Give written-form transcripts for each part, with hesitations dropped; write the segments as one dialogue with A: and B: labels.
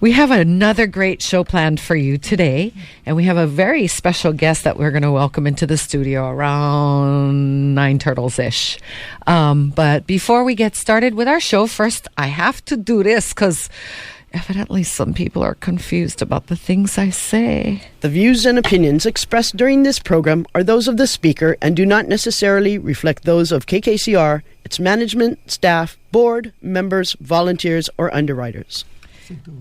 A: We have another great show planned for you today, and we have a very special guest that we're going to welcome into the studio around 9 turtles-ish. But before we get started with our show, first I have to do this because evidently some people are confused about the things I say.
B: The views and opinions expressed during this program are those of the speaker and do not necessarily reflect those of KKCR, its management, staff, board, members, volunteers, or underwriters.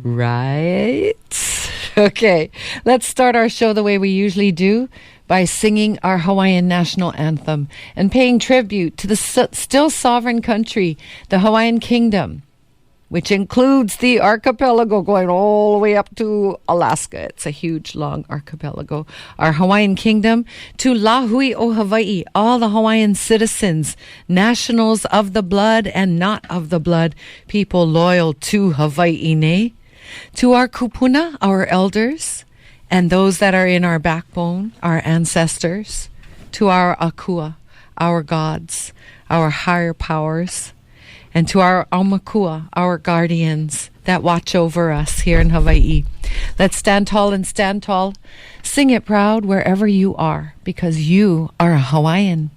A: Right. Okay, let's start our show the way we usually do by singing our Hawaiian national anthem and paying tribute to the still sovereign country, the Hawaiian Kingdom, which includes the archipelago going all the way up to Alaska. It's a huge, long archipelago. Our Hawaiian Kingdom, to Lahui o Hawaii, all the Hawaiian citizens, nationals of the blood and not of the blood, people loyal to Hawaii ne. To our kupuna, our elders, and those that are in our backbone, our ancestors. To our akua, our gods, our higher powers. And to our aumakua, our guardians that watch over us here in Hawaii. Let's stand tall and stand tall. Sing it proud wherever you are, because you are a Hawaiian.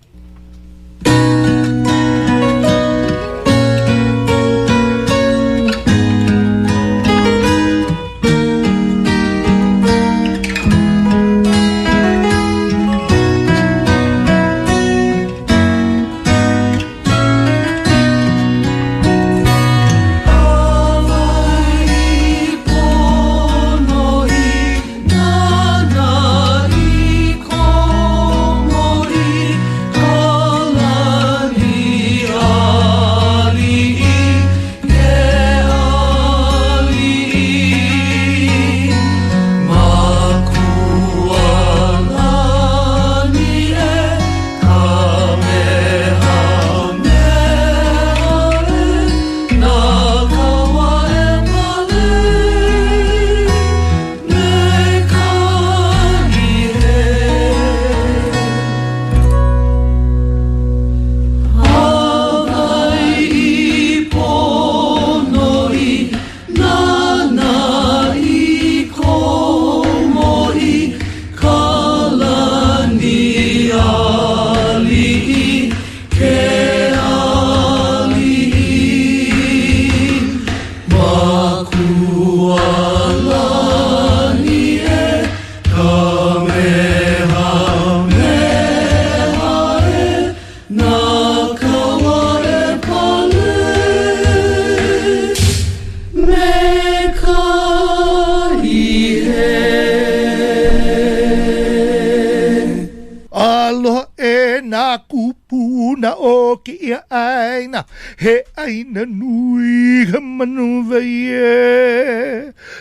C: He aina nui ka manu vai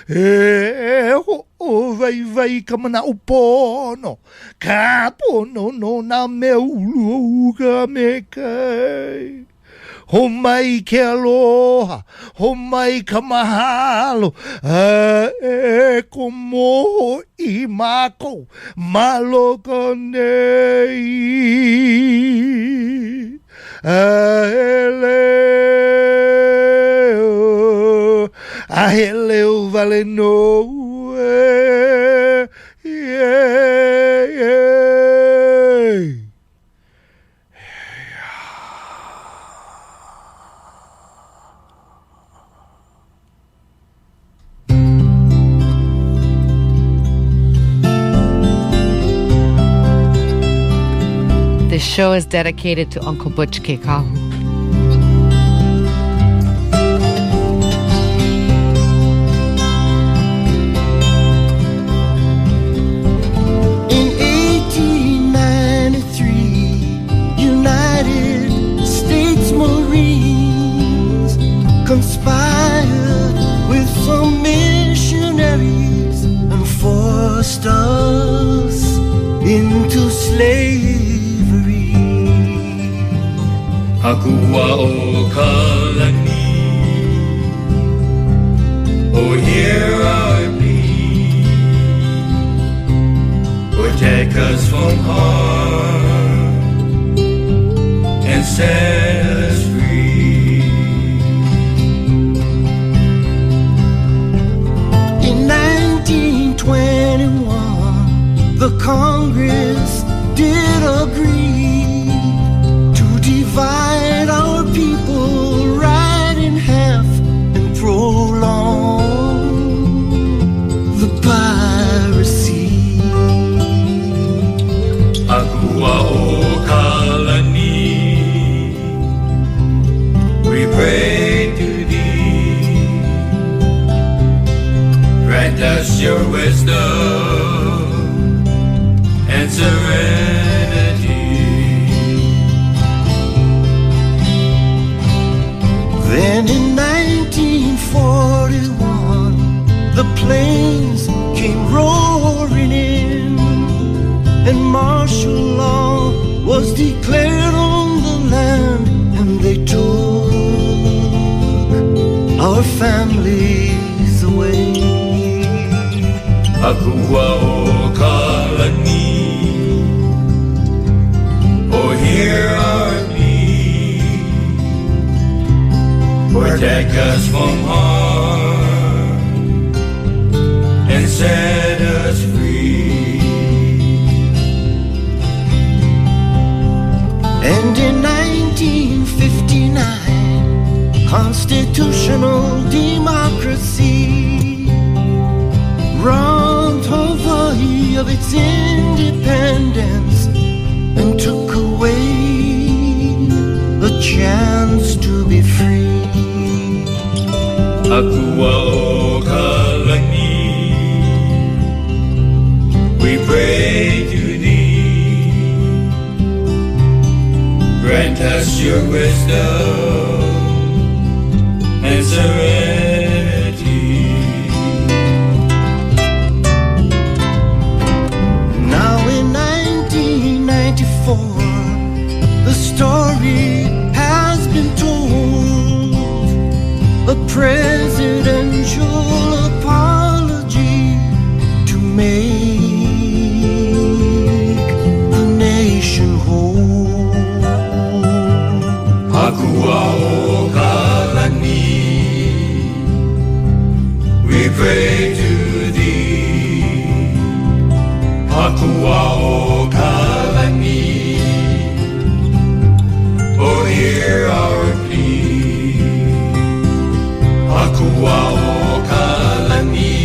C: e ho o vai ka mana upono ka pono no na me ulu ka me kai ho mai ke aloha ho mai ka mahalo e ko mo I mako malo ka nei Aheleo vale no
A: This show is dedicated to Uncle Butch Kekahu.
D: In 1893, United States Marines conspired with some missionaries and forced us into slavery.
E: Akua o Kalani, oh hear our plea, protect us from harm and set us free.
D: Congress did agree to divide our people right in half and prolong the piracy.
E: Akua o Kalani, we pray to thee. Grant us your wisdom and serenity.
D: Then in 1941, the planes came roaring in, and martial law was declared on the land, and they took our families away.
E: Akua o Kalani, oh hear our plea. Protect us from harm and set us free.
D: And in 1959, constitutional democracy robbed Hawaii of its independence and took away the chance to be free.
E: Akua o Kalani, we pray to thee. Grant us your wisdom and serenity.
D: Now in 1994, the story has been told, a presidential apology to make the nation whole.
E: Akua o Kalani, we pray to thee. Akua o Kalani, oh hear our plea. Akua o Kalani,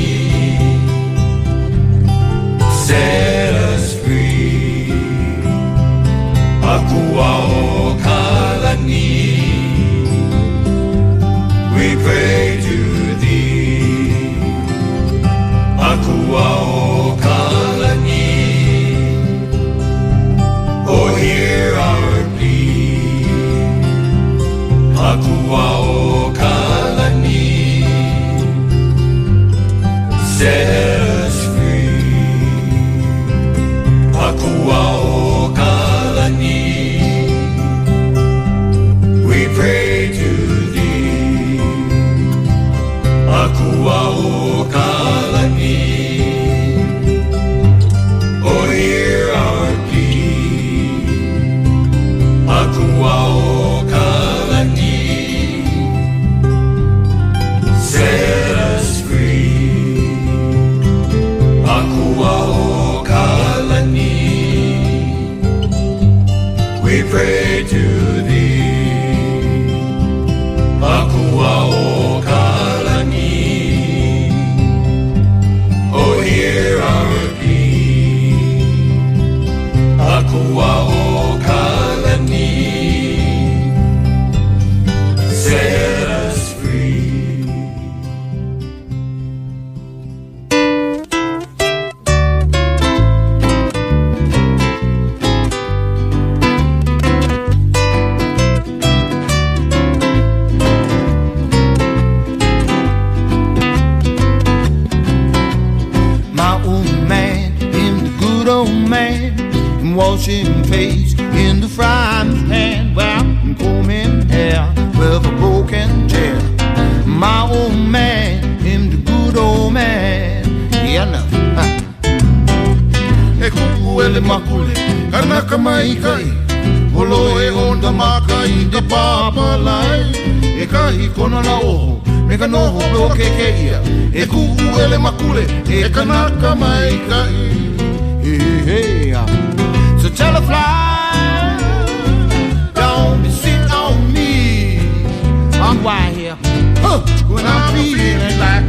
E: set us free. Akua o Kalani, we pray to thee. Akua o Kalani, oh hear our plea. Akua o Kalani, set us free. Akua o Kalani, we pray to thee. Akua o Kalani, oh hear our plea. Akua o Kalani, set us free. Akua o Kalani, we pray to thee. Akua o Kalani, oh hear our plea. Akua o Kalani, set us free.
C: My old man, him the good old man, washing face in the frying pan, well, combing hair with a broken chair. My old man, him the good old man, yeah, no. E kuku ele makule, kanaka mai kai, holo e onda makai de papa lai, e kai kona la oho, meka noho bloke ke ia, e kuku ele makule, e kanaka mai kai,
F: Hey, so tell a fly, don't be sitting on me. I'm why here. When I'm feeling like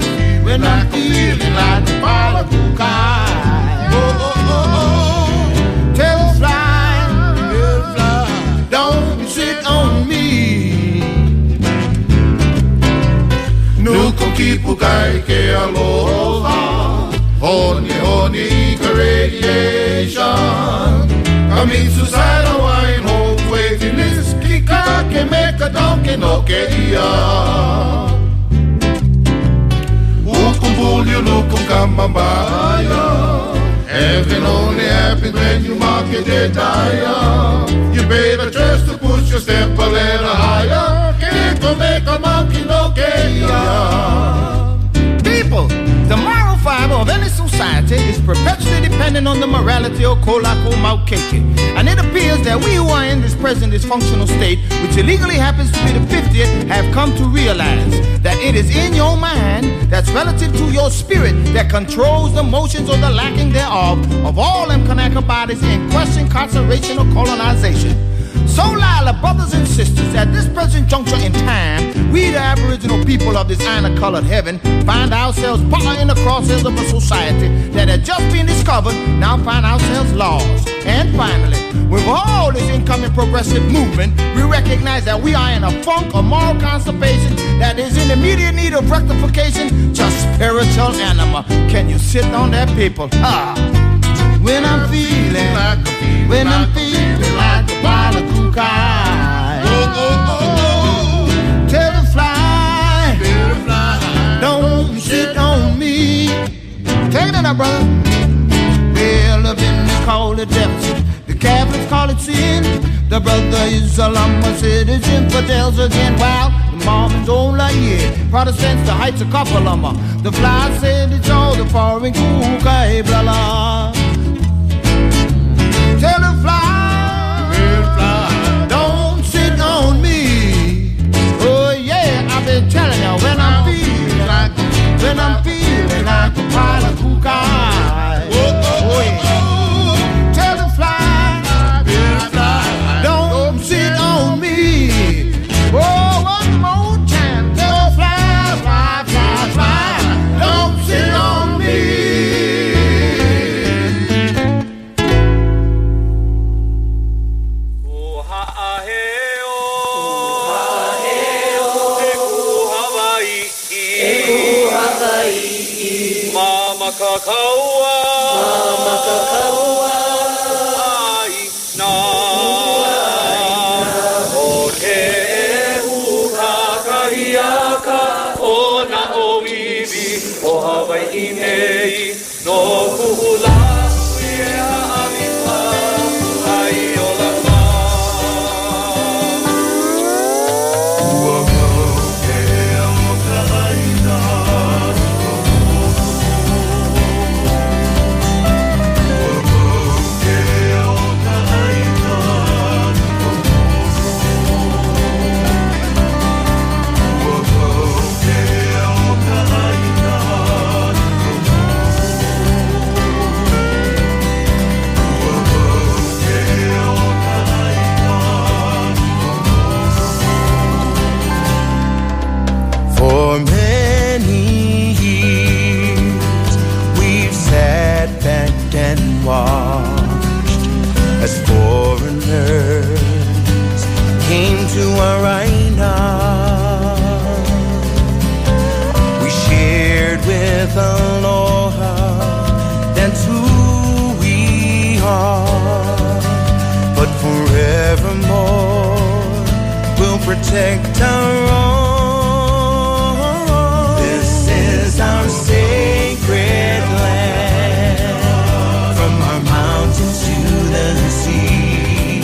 F: the Palakukai. Oh, oh, oh, oh. Tell a fly, don't be sitting on me.
E: Nuku kipukai ke aloha, honi ka radiation. Coming suicide Hawaiian home waiting this kika ke make a donkey no ke ia. Ukumbulia lukum kamambaya. Heaven only happens when you mark it desire. You better trust to push your step a little higher. Can't make a monkey no ke ia.
F: People, the moral fiber of any society is perpetually dependent on the morality of kolako maukeke. And it appears that we who are in this present dysfunctional state, which illegally happens to be the 50th, have come to realize that it is in your mind that's relative to your spirit that controls the motions or the lacking thereof of all them Kanaka bodies in question, conservation, or colonization. So, Lila, brothers and sisters, at this present juncture in time, we, the Aboriginal people of this iron-colored heaven, find ourselves partner in the crosshairs of a society that had just been discovered, now find ourselves lost. And finally, with all this incoming progressive movement, we recognize that we are in a funk of moral constipation that is in immediate need of rectification, just spiritual anima. Can you sit on that, people? When I'm feeling like the Palakukai. Oh, oh, oh. Tell the fly, don't sit on me. Take it up, brother. Well, the business call it deficit. The Catholics call it sin. The brother Islam said it's infidels again. Well, the Mormons don't like it. Protestants, the heights of Kapalama. The fly said it's all the foreign kukai, blah. Tell the fly, don't sit on me. Oh yeah, I've been telling you when I'm feeling like a pile of kukai. Oh yeah. Tell the fly, don't sit on me. Oh, one more time. Tell the fly, don't sit on me.
E: Mama ai na o te uka kahiaka o na o iwi o Hawai'i nei no kuhula e ha'alika ai o la
D: For many years we've sat back and watched as foreigners came to our island. We shared with aloha, that's who we are. But forevermore we'll protect our own. Our sacred land, from our mountains to the sea,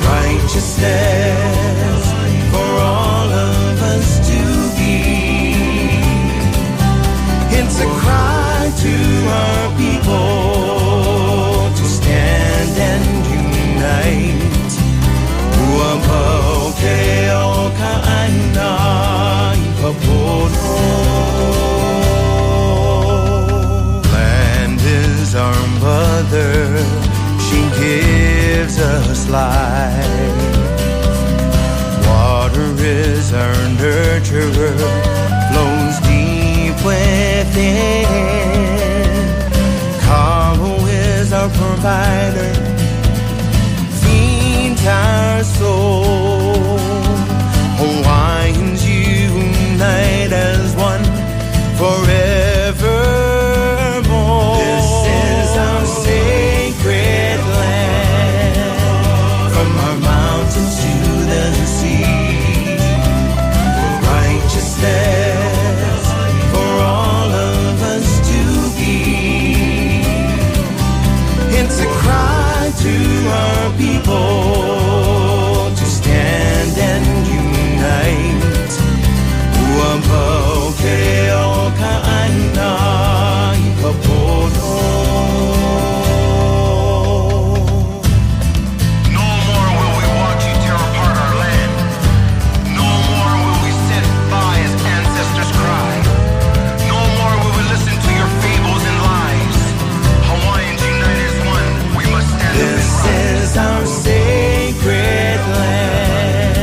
D: righteousness for all of us to be. It's a cry to our people to stand and unite. Uapoke o ka'aina i papono. Land is our mother. Water is our nurturer, flows deep within. Kamo is our provider, feeds our soul. Hawaiians unite as one forevermore. This is our sacred land, from our mountains to the sea. Righteousness for all of us to be. It's a cry to our people to stand and unite. Uamoke o ka'ana I kapono.
F: No more will we watch you tear apart our land. No more will we sit by as ancestors cry. No more will we listen to your fables and lies. Hawaiians unite as one. We must stand up and
D: This
F: rise.
D: is our sacred land,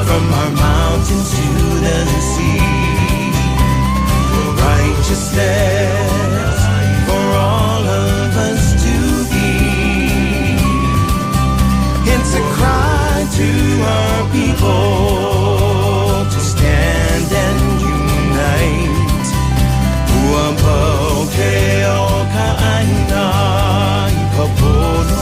D: from our mountains to the sea. Righteousness for all of us to be. It's a cry to our people to stand and unite. Uamoke o ka'ana I kapono.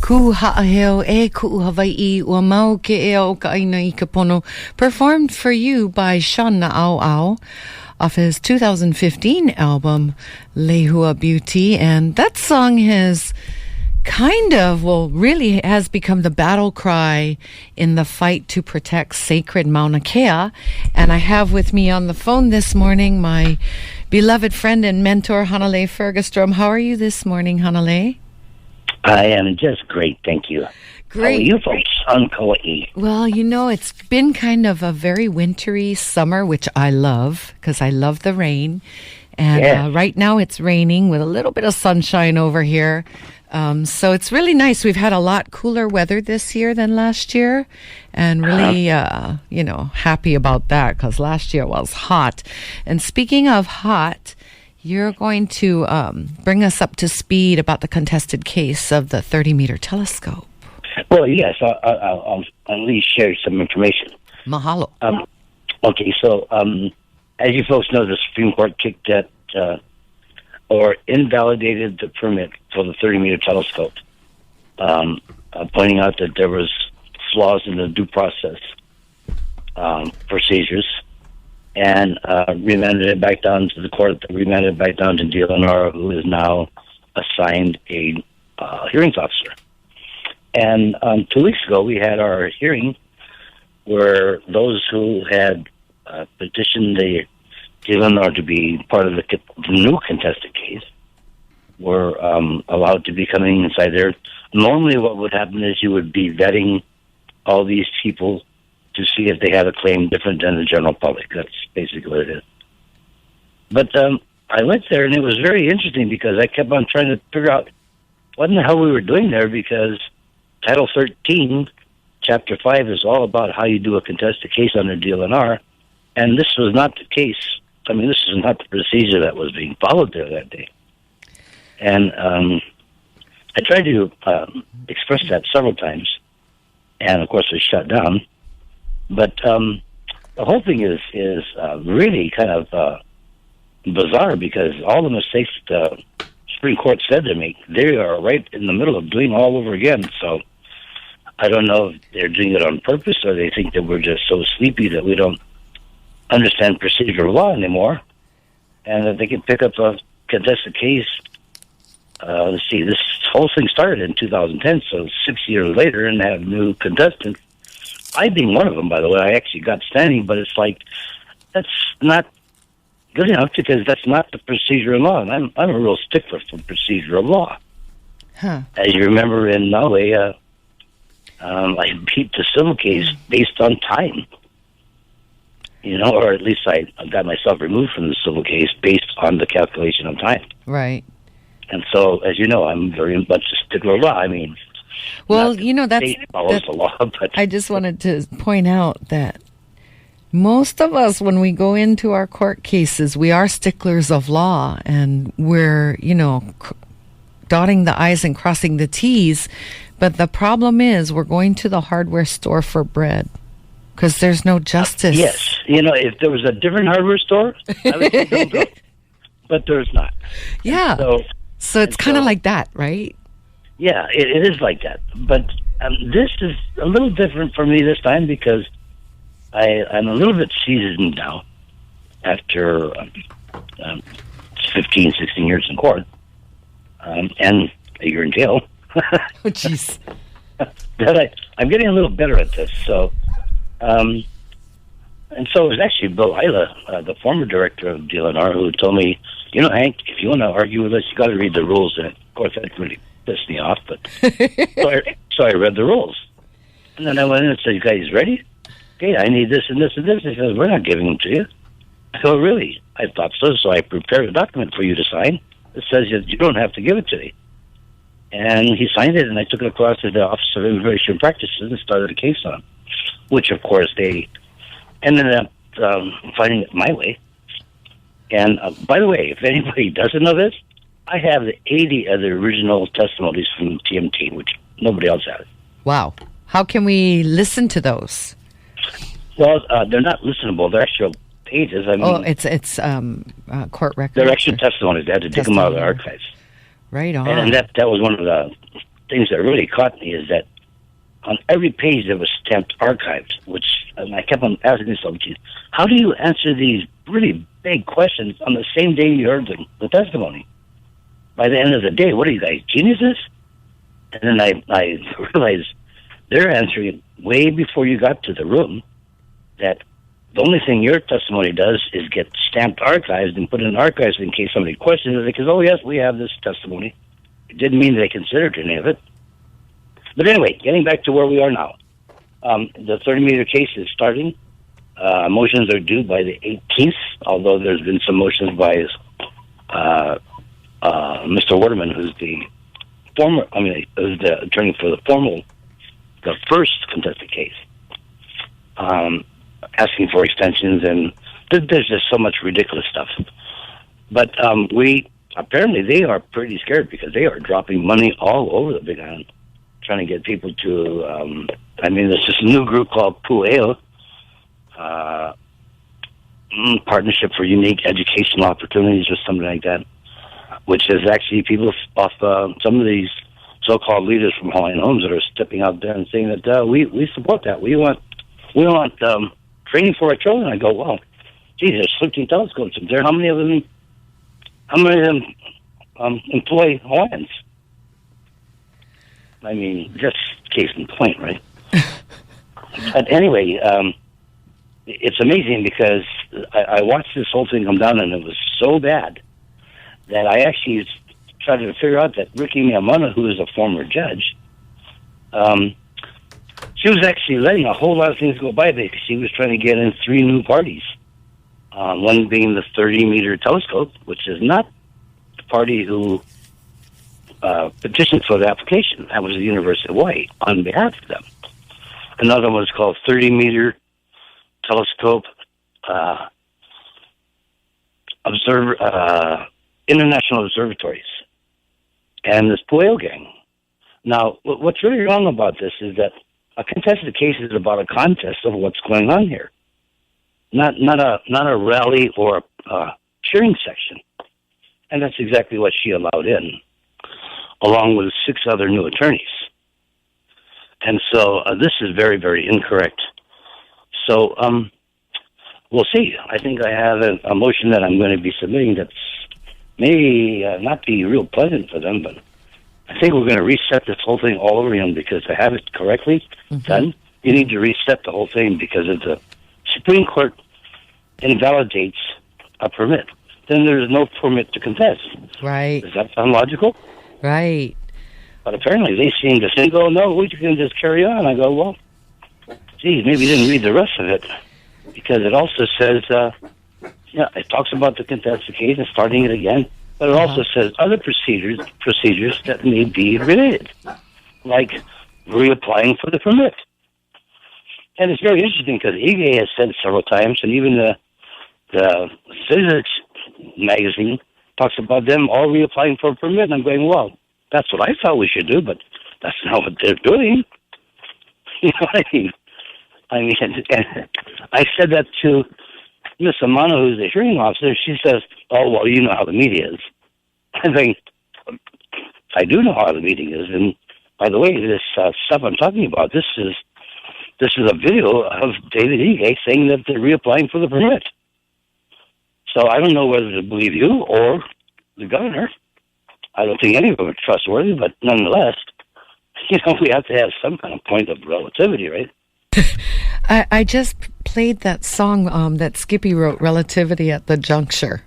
A: Ku ha'aheo e ku'u Hawai'i ua mau ke ea o ka aina I ka pono, performed for you by Sean Na'au off his 2015 album Lehua Beauty. And that song has really has become the battle cry in the fight to protect sacred Mauna Kea. And I have with me on the phone this morning my beloved friend and mentor, Hanalei Fergerstrom. How are you this morning, Hanalei?
G: I am just great, thank you.
A: Great.
G: How are you folks on Kauai?
A: Well, you know, it's been kind of a very wintry summer, which I love because I love the rain. And right now it's raining with a little bit of sunshine over here. So it's really nice. We've had a lot cooler weather this year than last year. And really, happy about that because last year was hot. And speaking of hot, you're going to bring us up to speed about the contested case of the 30-meter telescope.
G: Well, yes, I'll at least share some information.
A: Mahalo.
G: Okay, so as you folks know, the Supreme Court kicked that or invalidated the permit for the 30-meter telescope, pointing out that there was flaws in the due process procedures, and remanded it back down to the court, remanded it back down to DLNR, who is now assigned a hearings officer. And 2 weeks ago, we had our hearing where those who had petitioned the DLNR to be part of the new contested case were allowed to be coming inside there. Normally what would happen is you would be vetting all these people to see if they had a claim different than the general public. That's basically what it is. But I went there, and it was very interesting because I kept on trying to figure out what in the hell we were doing there, because Title 13, Chapter 5 is all about how you do a contested case under DLNR, and this was not the case. I mean, this is not the procedure that was being followed there that day. And I tried to express that several times, and of course it was shut down. But the whole thing is really kind of bizarre, because all the mistakes the Supreme Court said they make, they are right in the middle of doing all over again. So I don't know if they're doing it on purpose, or they think that we're just so sleepy that we don't understand procedural law anymore, and that they can pick up a contested case let's see, this whole thing started in 2010, so 6 years later, and have new contestants. I being one of them, by the way, I actually got standing, but it's like, that's not good enough because that's not the procedure of law. And I'm a real stickler for procedure of law.
A: Huh.
G: As you remember in Maui, I beat the civil case based on time. Or at least I got myself removed from the civil case based on the calculation of time.
A: Right.
G: And so, as you know, I'm very much a stickler of law. I mean,
A: well,
G: state follows the law, but
A: I just wanted to point out that most of us, when we go into our court cases, we are sticklers of law, and we're, dotting the I's and crossing the T's. But the problem is we're going to the hardware store for bread because there's no justice.
G: Yes. If there was a different hardware store, I would say don't go. But there's not.
A: Yeah. So it's kind of like that, right?
G: Yeah, it is like that. But this is a little different for me this time because I'm a little bit seasoned now after 15, 16 years in court and a year in jail.
A: Oh, jeez.
G: But I'm getting a little better at this. So, and so it was actually Bill Isla, the former director of DLNR, who told me, Hank, if you want to argue with us, you got to read the rules. And of course, that really pissed me off. But so I read the rules, and then I went in and said, "You guys ready? Okay, I need this and this and this." He says, "We're not giving them to you." I go, "Really?" I thought so. So I prepared a document for you to sign. It says you don't have to give it to me. And he signed it, and I took it across to the Office of Immigration Practices and started a case on it, which, of course, they ended up finding it my way. And, by the way, if anybody doesn't know this, I have the 80 of the original testimonies from TMT, which nobody else has.
A: Wow. How can we listen to those?
G: Well, they're not listenable. They're actual pages. I mean,
A: it's court records.
G: They're actual testimonies. They had to dig them out of the archives.
A: Right on.
G: And that was one of the things that really caught me is that on every page there was stamped archived, which I kept on asking myself, how do you answer these really big questions on the same day you heard the testimony? By the end of the day, what are you guys, geniuses? And then I realized they're answering it way before you got to the room, that the only thing your testimony does is get stamped archives and put in archives in case somebody questions it, because, oh, yes, we have this testimony. It didn't mean they considered any of it. But anyway, getting back to where we are now. The 30-meter case is starting. Motions are due by the 18th, although there's been some motions by Mr. Waterman, who's the attorney for the first contested case, asking for extensions, and there's just so much ridiculous stuff. But apparently they are pretty scared because they are dropping money all over the Big Island, trying to get people to, there's this new group called Pu'eo, Partnership for Unique Educational Opportunities or something like that, which is actually people off some of these so-called leaders from Hawaiian Homes that are stepping out there and saying that we support that. We want training for our children. I go, well, geez, there's 13 telescopes up there. How many of them employ Hawaiians? I mean, just case in point, right? But anyway, it's amazing because I watched this whole thing come down, and it was so bad that I actually tried to figure out that Ricky Miyamana, who is a former judge, she was actually letting a whole lot of things go by because she was trying to get in 3 new parties. One being the 30-meter telescope, which is not the party who petitioned for the application. That was the University of Hawaii on behalf of them. Another one was called 30-meter telescope international observatories, and this Pu'eo gang. Now, what's really wrong about this is that a contested case is about a contest of what's going on here, not a rally or a cheering section, and that's exactly what she allowed in, along with 6 other new attorneys. And so this is very, very incorrect. So we'll see. I think I have a motion that I'm going to be submitting that's may not be real pleasant for them, but I think we're going to reset this whole thing all over again because to have it correctly done, you need to reset the whole thing because if the Supreme Court invalidates a permit, then there's no permit to confess.
A: Right.
G: Does that sound logical?
A: Right.
G: But apparently they seem to think, oh, no, we can just carry on. I go, well, geez, maybe you didn't read the rest of it because it also says, it talks about the contested case and starting it again, but it also says other procedures that may be related, like reapplying for the permit. And it's very interesting because Ige has said several times, and even the physics magazine talks about them all reapplying for a permit. And I'm going, well, that's what I thought we should do, but that's not what they're doing. You know what I mean? And I said that to Miss Amana, who's the hearing officer. She says, oh, well, you know how the media is. I think, I do know how the media is. And by the way, this stuff I'm talking about, this is a video of David Ige saying that they're reapplying for the permit. So I don't know whether to believe you or the governor. I don't think any of them are trustworthy, but nonetheless, we have to have some kind of point of relativity, right?
A: I just played that song that Skippy wrote, Relativity at the Juncture.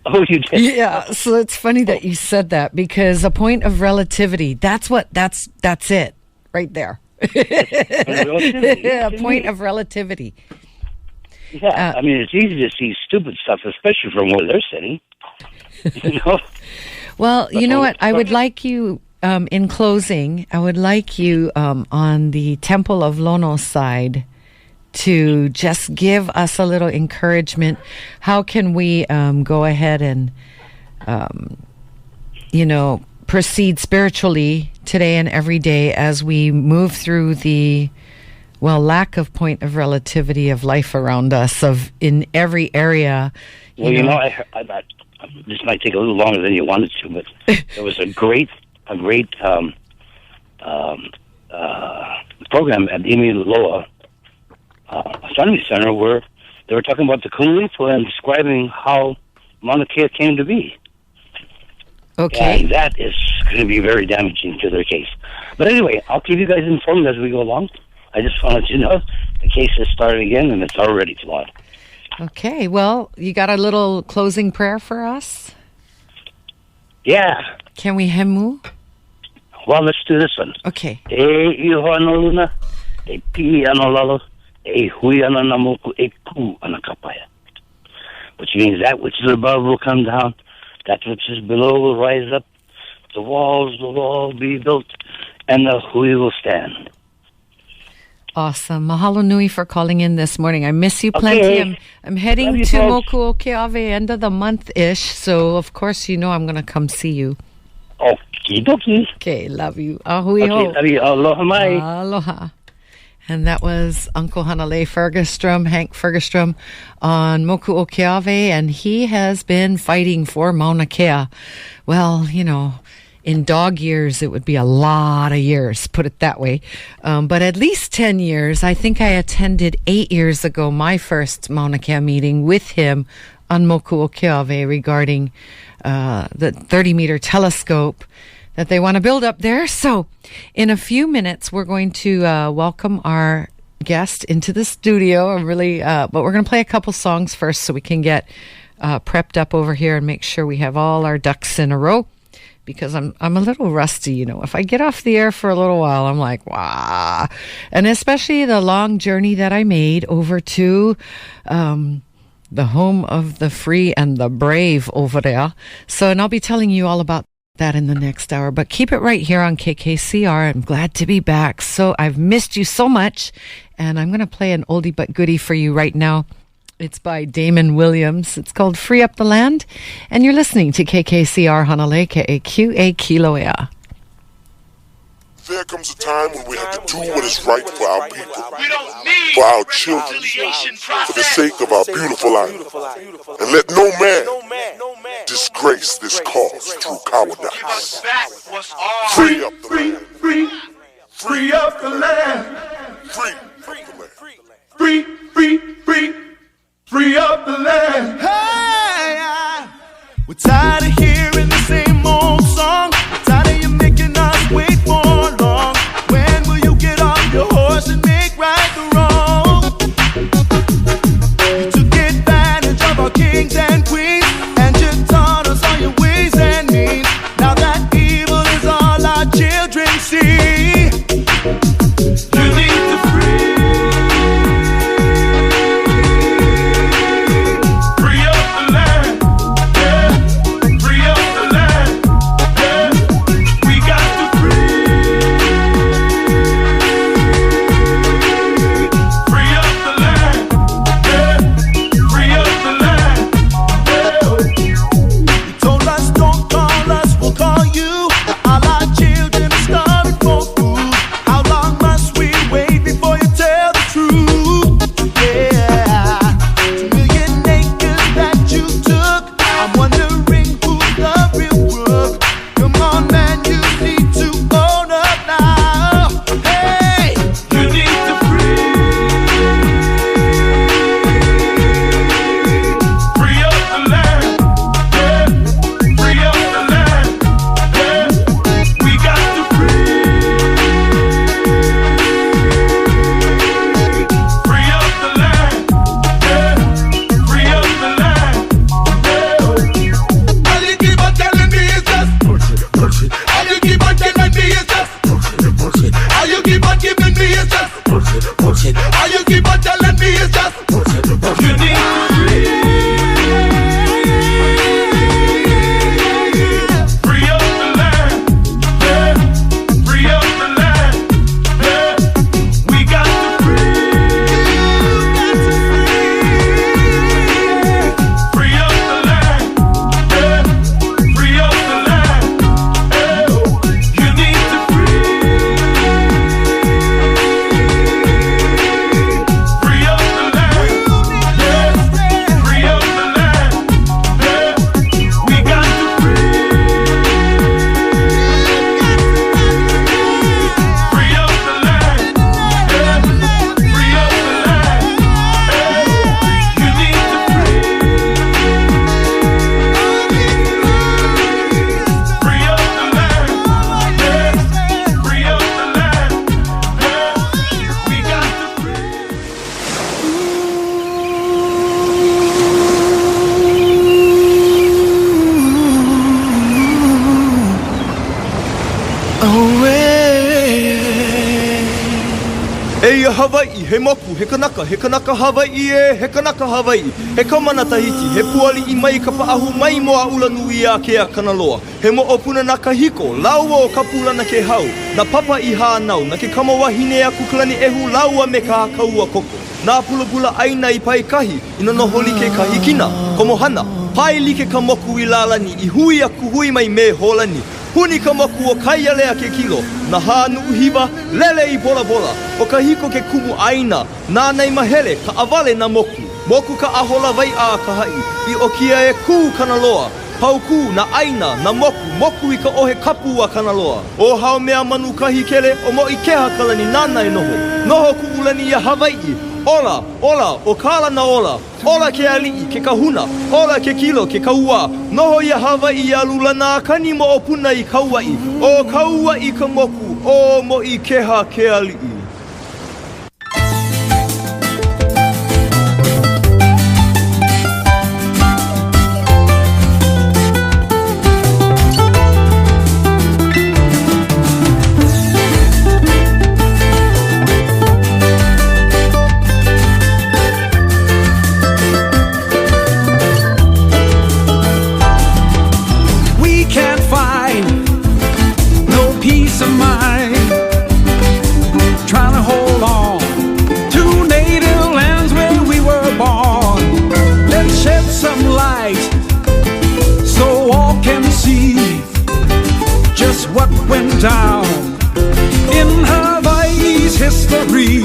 G: Oh, you did?
A: Yeah, so it's funny that you said that because a point of relativity, that's it right there. A point of relativity.
G: Yeah, it's easy to see stupid stuff, especially from where they're sitting.
A: Well, you know what? I would like you, in closing, I would like you on the Temple of Lono side to just give us a little encouragement. How can we go ahead and, proceed spiritually today and every day as we move through the lack of point of relativity of life around us, in every area.
G: I this might take a little longer than you wanted to, but there was a great program at Imiloa Astronomy Center where they were talking about the Kunuifu and describing how Mauna Kea came to be.
A: Okay.
G: And that is going to be very damaging to their case. But anyway, I'll keep you guys informed as we go along. I just wanted you to know the case has started again, and it's already flawed.
A: Okay. Well, you got a little closing prayer for us?
G: Yeah.
A: Can we hemu?
G: Well, let's do this one.
A: Okay.
G: E iho ano luna, e pi ano lalo, e hui ano namoku, e ku ano kapaya. Which means that which is above will come down, that which is below will rise up, the walls will all be built, and the hui will stand.
A: Awesome. Mahalo nui for calling in this morning. I miss you plenty.
G: Okay.
A: I'm heading to
G: folks.
A: Moku Okeawe end of the month-ish, so of course I'm going to come see you.
G: Okie dokie.
A: Okay, love you. Ahui ho.
G: Okay, love you. Aloha mai.
A: Aloha. And that was Uncle Hanalei Fergerstrom, Hank Fergerstrom, on Moku Okeawe, and he has been fighting for Mauna Kea. Well, in dog years, it would be a lot of years, put it that way. But at least 10 years. I think I attended 8 years ago my first Mauna Kea meeting with him on Moku Okeawe regarding the 30-meter telescope that they want to build up there. So in a few minutes, we're going to welcome our guest into the studio. But we're going to play a couple songs first so we can get prepped up over here and make sure we have all our ducks in a row. Because I'm a little rusty, If I get off the air for a little while, I'm like, wow. And especially the long journey that I made over to the home of the free and the brave over there. And I'll be telling you all about that in the next hour. But keep it right here on KKCR. I'm glad to be back. So I've missed you so much. And I'm going to play an oldie but goodie for you right now. It's by Damon Williams. It's called Free Up the Land. And you're listening to KKCR Hanalei, KAQA Kilauea.
H: There comes a time when we have to do what is right for our people, for our children, for the sake of our beautiful island. And let no man disgrace this cause through cowardice. Free up the land.
C: Free up the land. Free up the land.
D: Hey, we're tired of hearing
I: Hawai'i, he moku, he kanaka Hawai'i e, he kanaka Hawai'i. He kamana Tahiti, he puali I mai ka paahu mai moa ula nui a ke a kanaloa. He mo opuna na kahiko, laua o kapulana ke hau. Na papa I hānau, na ke kamawahine a kukulani ehu laua me ka hakaua koko. Nā pula aina I paikahi, ina no holi ke kahikina, komohana. Pai like ka moku I lalani, I hui a kuhui mai me holani. Huni ka moku o kaia lea ke kilo, na hānu uhiwa, lele I bola bola. O ka hiko ke kumu aina, nā nei mahele, ka awale na moku. Moku ka ahola vai a ka hai, I o kia e kū kanaloa. Pauku na aina, na moku I ka ohe kapu a kanaloa. O hao mea manu kahi kele, o mo I keha kalani nana e noho. Noho ku ulani I Hawai'i. Ola, o kala na ola ke ali'i, ke kahuna, ola ke kilo, ke kaua. Noho I Hawai'i a lula nā kani mo opuna I kaua'i. O kaua'i ka moku, o mo I keha ke ali'i.
J: What went down in Hawaii's history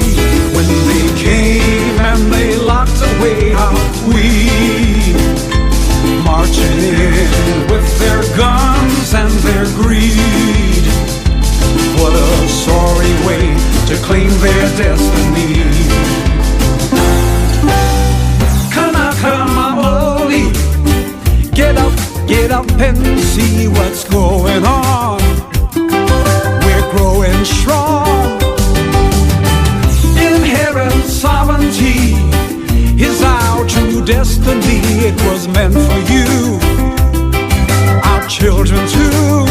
J: when they came and they locked away our queen, marching in with their guns and their greed. What a sorry way to claim their destiny. Kanaka Maoli, get up and see what's going on. We're growing strong. Inherent sovereignty is our true destiny. It was meant for you, our children too,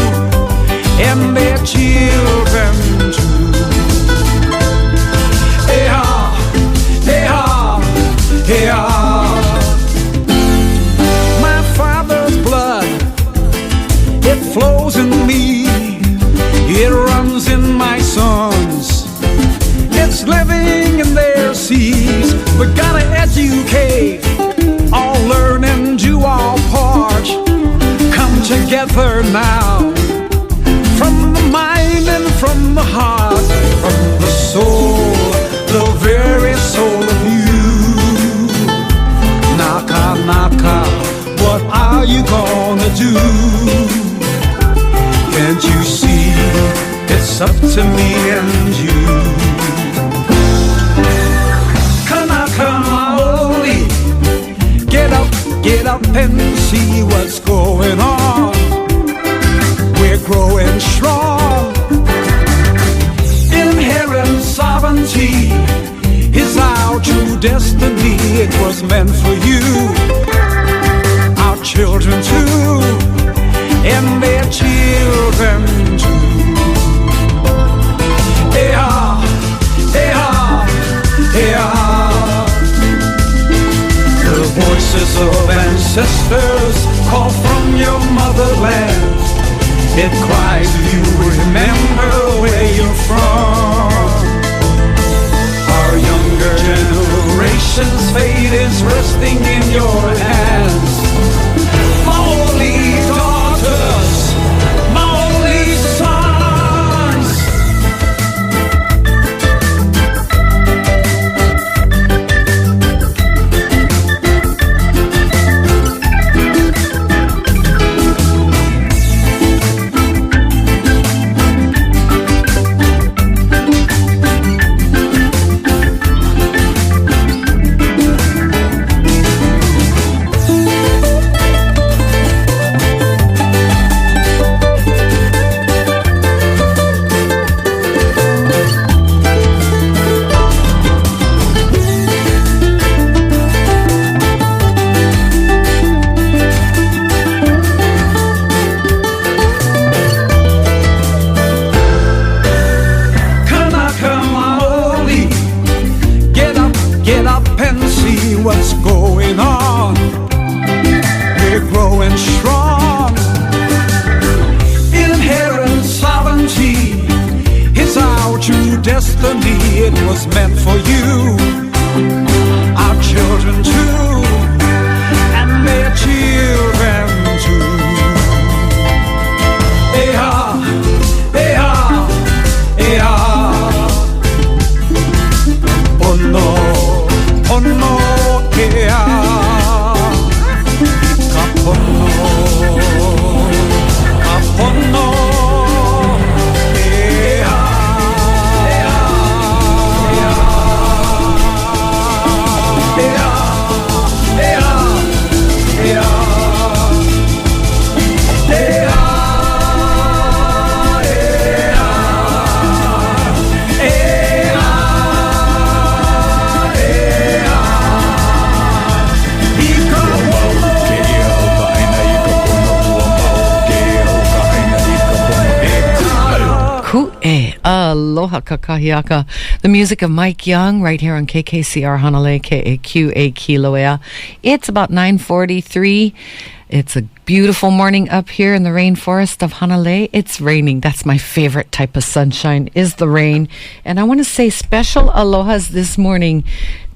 J: and their children too. Hey-ha, hey-ha, hey-ha. It flows in me, it runs in my sons, it's living in their seas. We gotta educate, all learn and do our part. Come together now, from the mind and from the heart, from the soul, the very soul of you. Naka, naka, what are you gonna do? Can't you see, it's up to me and you. Kanaka Maoli, get up and see what's going on. We're growing strong. Inherent sovereignty is our true destiny. It was meant for you, our children too, and their children too. Hey-ha, hey-ha, hey-ha. The voices of ancestors call from your motherland. It cries, you remember where you're from. Our younger generation's fate is resting in your hands. My only daughters, my only sons. we're growing strong. Inherent sovereignty is our true destiny. It was meant for you, our children too, and their children too. Eha, eha, eha. Oh no, ea. Kapono, kapono.
A: Aloha kakahiaka. The music of Mike Young right here on KKCR Hanalei, KAQA Kilauea. It's about 9:43. It's a beautiful morning up here in the rainforest of Hanalei. It's raining. That's my favorite type of sunshine, is the rain. And I want to say special alohas this morning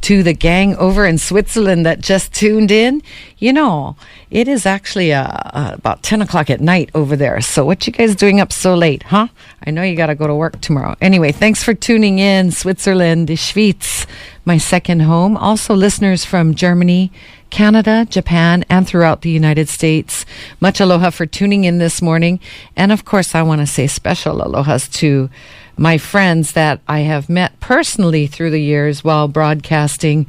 A: to the gang over in Switzerland that just tuned in. You know, it is actually about 10 o'clock at night over there. So what you guys doing up so late, huh? I know you got to go to work tomorrow. Anyway, thanks for tuning in, Switzerland, the Schweiz, my second home. Also listeners from Germany, Canada, Japan, and throughout the United States. Much aloha for tuning in this morning. And of course, I want to say special alohas to my friends that I have met personally through the years while broadcasting.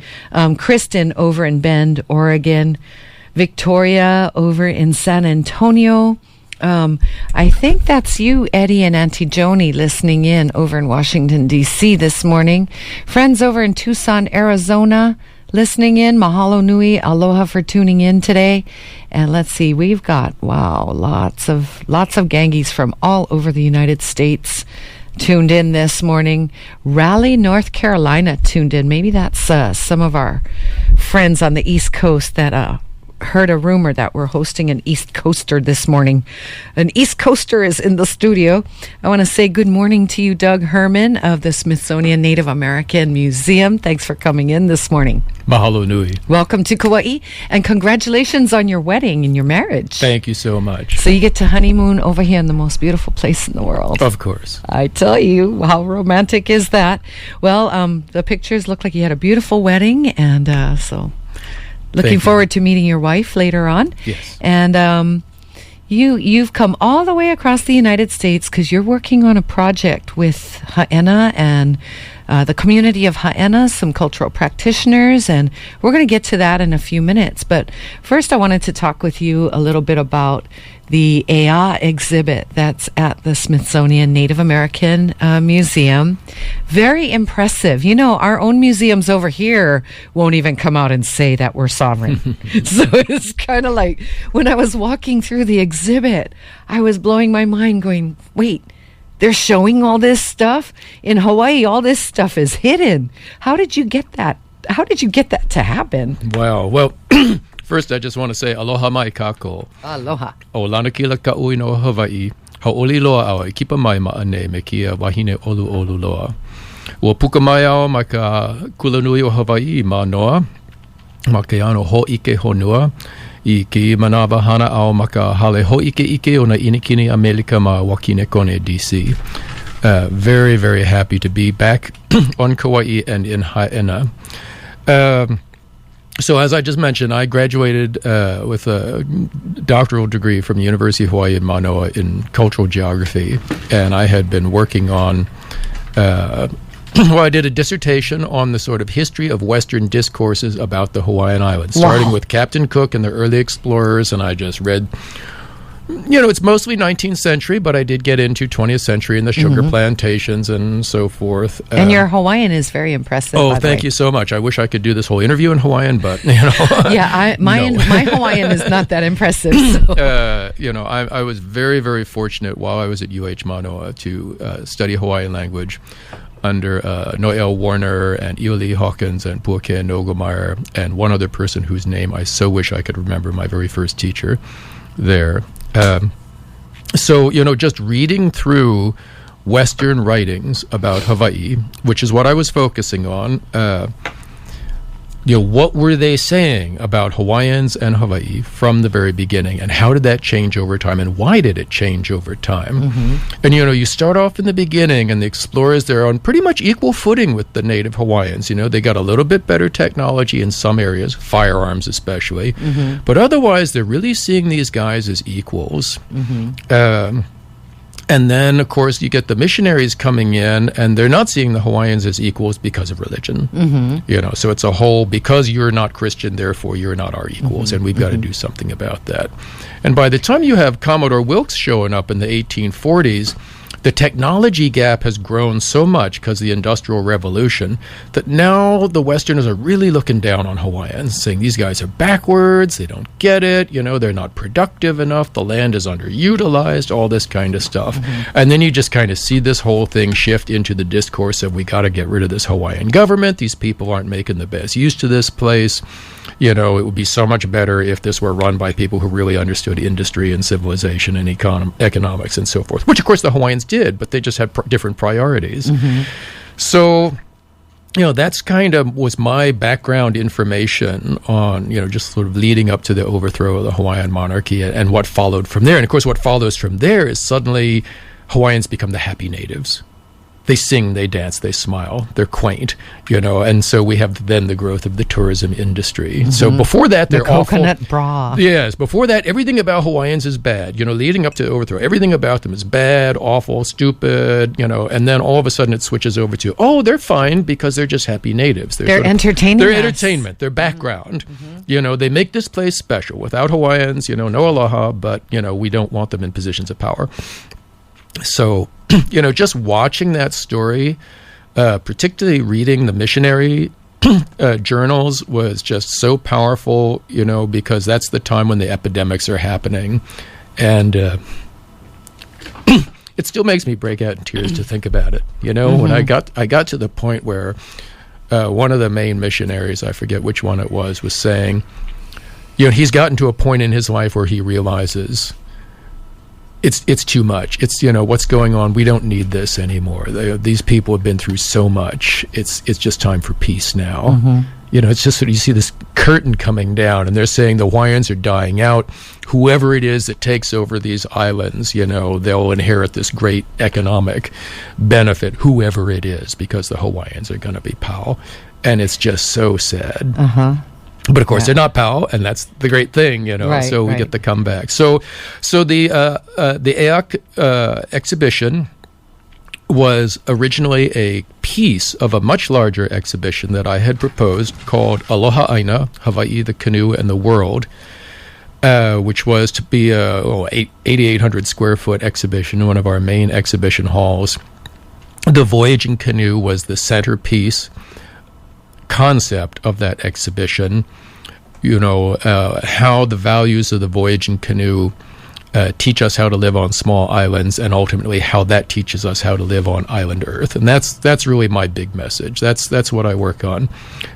A: Kristen over in Bend, Oregon. Victoria over in San Antonio. I think that's you, Eddie and Auntie Joni, listening in over in Washington, D.C. this morning. Friends over in Tucson, Arizona, listening in. Mahalo nui, aloha for tuning in today. And let's see, we've got, lots of gangies from all over the United States tuned in this morning. Raleigh, North Carolina tuned in. Maybe that's some of our friends on the East Coast that heard a rumor that we're hosting an East Coaster this morning. An East Coaster is in the studio. I want to say good morning to you, Doug Herman of the Smithsonian Native American Museum. Thanks for coming in this morning.
K: Mahalo nui.
A: Welcome to Kauai, and congratulations on your wedding and your marriage.
K: Thank you so much.
A: So you get to honeymoon over here in the most beautiful place in the world.
K: Of course.
A: I tell you, how romantic is that? Well, the pictures look like you had a beautiful wedding, and so looking forward to meeting your wife later on.
K: Yes.
A: And you've come all the way across the United States because you're working on a project with Ha'ena and the community of Ha'ena, some cultural practitioners, and we're going to get to that in a few minutes. But first I wanted to talk with you a little bit about the Ea exhibit that's at the Smithsonian Native American Museum. Very impressive. You know, our own museums over here won't even come out and say that we're sovereign. So it's kind of like when I was walking through the exhibit, I was blowing my mind going, wait, they're showing all this stuff? In Hawaii, all this stuff is hidden. How did you get that? How did you get that to happen?
K: Wow. Well, first I just want to say aloha mai kako.
A: Aloha.
K: O lana kila ka'ui no Hawaii. Ha'oli loa au I kipa mai ma'ane me kia wahine olu olu loa. Ua puka mai au ma ka kulanui o Hawaii ma noa. Ma ke ano ho'ike honua. I ki manawa hana au ma ka hale ho'ike ike o na inikini Amerika ma wakine kone DC. Very, very happy to be back on Kauai and in Ha'ena. So as I just mentioned, I graduated with a doctoral degree from the University of Hawaii in Manoa in cultural geography, and I had been working on I did a dissertation on the sort of history of Western discourses about the Hawaiian Islands, starting with Captain Cook and the early explorers, and I just read, it's mostly 19th century, but I did get into 20th century and the sugar plantations and so forth.
A: And your Hawaiian is very impressive.
K: Oh, thank you so much. I wish I could do this whole interview in Hawaiian, but,
A: Yeah, my Hawaiian is not that impressive. So.
K: I was very, very fortunate while I was at UH Manoa to study Hawaiian language. under Noel Warner and Ioli Hawkins and Puake Nogomeyer and one other person whose name I so wish I could remember, my very first teacher there. So, just reading through Western writings about Hawaii, which is what I was focusing on, what were they saying about Hawaiians and Hawaii from the very beginning, and how did that change over time, and why did it change over time? And you start off in the beginning, and the explorers, they're on pretty much equal footing with the native Hawaiians. They got a little bit better technology in some areas, firearms especially, but otherwise they're really seeing these guys as equals. And then, of course, you get the missionaries coming in, and they're not seeing the Hawaiians as equals because of religion. So it's a whole, because you're not Christian, therefore you're not our equals, and we've got to do something about that. And by the time you have Commodore Wilkes showing up in the 1840s, the technology gap has grown so much because of the Industrial Revolution that now the Westerners are really looking down on Hawaiians, saying these guys are backwards, they don't get it, they're not productive enough, the land is underutilized, all this kind of stuff. And then you just kind of see this whole thing shift into the discourse of we got to get rid of this Hawaiian government, these people aren't making the best use to this place. It would be so much better if this were run by people who really understood industry and civilization and economics and so forth, which of course the Hawaiians did, but they just had different priorities. So, that's kind of was my background information on, just sort of leading up to the overthrow of the Hawaiian monarchy and what followed from there. And of course, what follows from there is suddenly Hawaiians become the happy natives. They sing, they dance, they smile, they're quaint, and so we have then the growth of the tourism industry. So before that, they're awful.
A: The coconut bra.
K: Yes, before that, everything about Hawaiians is bad. Leading up to the overthrow, everything about them is bad, awful, stupid, and then all of a sudden it switches over to, they're fine because they're just happy natives.
A: They're entertaining
K: They're
A: us.
K: entertainment, their background. They make this place special. Without Hawaiians, no aloha, but, we don't want them in positions of power. So, just watching that story, particularly reading the missionary journals was just so powerful, because that's the time when the epidemics are happening. And it still makes me break out in tears to think about it. When I got to the point where one of the main missionaries, I forget which one it was saying, he's gotten to a point in his life where he realizes it's too much. It's, what's going on. We don't need this anymore. These people have been through so much. It's just time for peace now. It's just you see this curtain coming down, and they're saying the Hawaiians are dying out. Whoever it is that takes over these islands, they'll inherit this great economic benefit, whoever it is, because the Hawaiians are going to be POW. And it's just so sad. But of course, they're not POW, and that's the great thing, so we get the comeback. So the EAC exhibition was originally a piece of a much larger exhibition that I had proposed called Aloha Aina, Hawaii, the Canoe, and the World, which was to be a 8,800 square foot exhibition in one of our main exhibition halls. The voyaging canoe was the centerpiece concept of that exhibition, how the values of the voyaging canoe teach us how to live on small islands, and ultimately how that teaches us how to live on island Earth. And that's really my big message. That's what I work on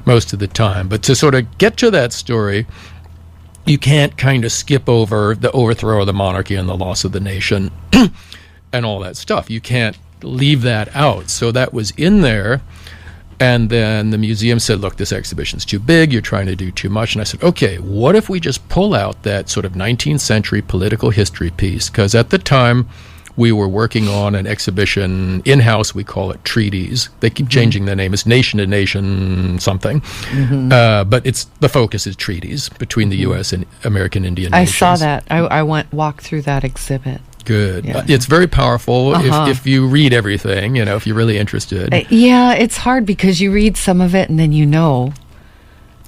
K: most of the time. But to sort of get to that story, you can't kind of skip over the overthrow of the monarchy and the loss of the nation and all that stuff. You can't leave that out. So that was in there. And then the museum said, look, this exhibition's too big, you're trying to do too much. And I said, okay, what if we just pull out that sort of 19th century political history piece? Because at the time, we were working on an exhibition in-house, we call it Treaties. They keep changing the name. It's Nation to Nation something. But the focus is treaties between the U.S. and American Indian nations.
A: I saw that. I walked through that exhibit.
K: Good.
A: Yeah.
K: It's very powerful if you read everything, if you're really interested.
A: It's hard because you read some of it and then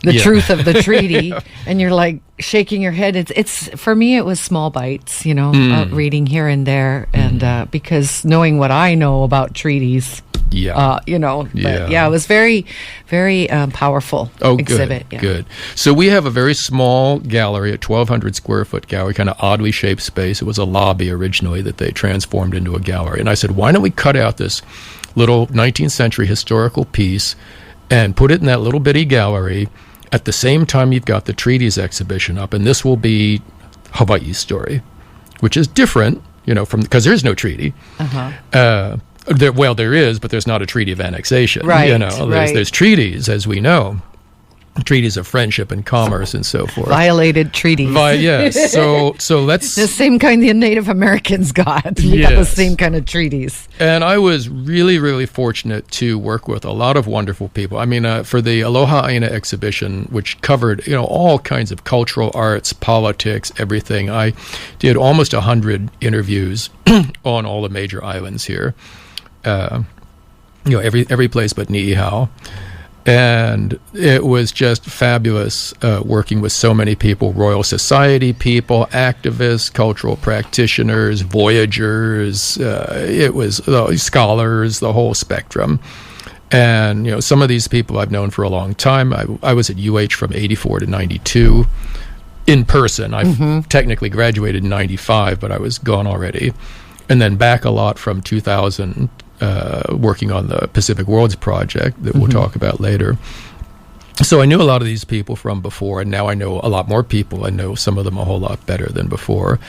A: the truth of the treaty, and you're like shaking your head. It's for me, it was small bites, reading here and there, and because knowing what I know about treaties. It was very, very powerful exhibit.
K: Good. So we have a very small gallery, a 1,200 square foot gallery, kind of oddly shaped space. It was a lobby originally that they transformed into a gallery. And I said, why don't we cut out this little 19th century historical piece and put it in that little bitty gallery at the same time you've got the treaties exhibition up, and this will be Hawaii's story, which is different, from because there is no treaty. There is, but there's not a treaty of annexation.
A: Right.
K: There's treaties, as we know, treaties of friendship and commerce and so forth.
A: Violated treaties.
K: Yes. So let's
A: the same kind the Native Americans got. We got the same kind of treaties.
K: And I was really, really fortunate to work with a lot of wonderful people. I mean, for the Aloha Aina exhibition, which covered all kinds of cultural arts, politics, everything. I did almost 100 interviews on all the major islands here. Every place but Niihau. And it was just fabulous working with so many people, Royal Society people, activists, cultural practitioners, voyagers. It was scholars, the whole spectrum. And, some of these people I've known for a long time. I was at UH from 84 to 92 in person. I technically graduated in 95, but I was gone already. And then back a lot from 2000, working on the Pacific Worlds Project that we'll talk about later. So I knew a lot of these people from before, and now I know a lot more people. I know some of them a whole lot better than before.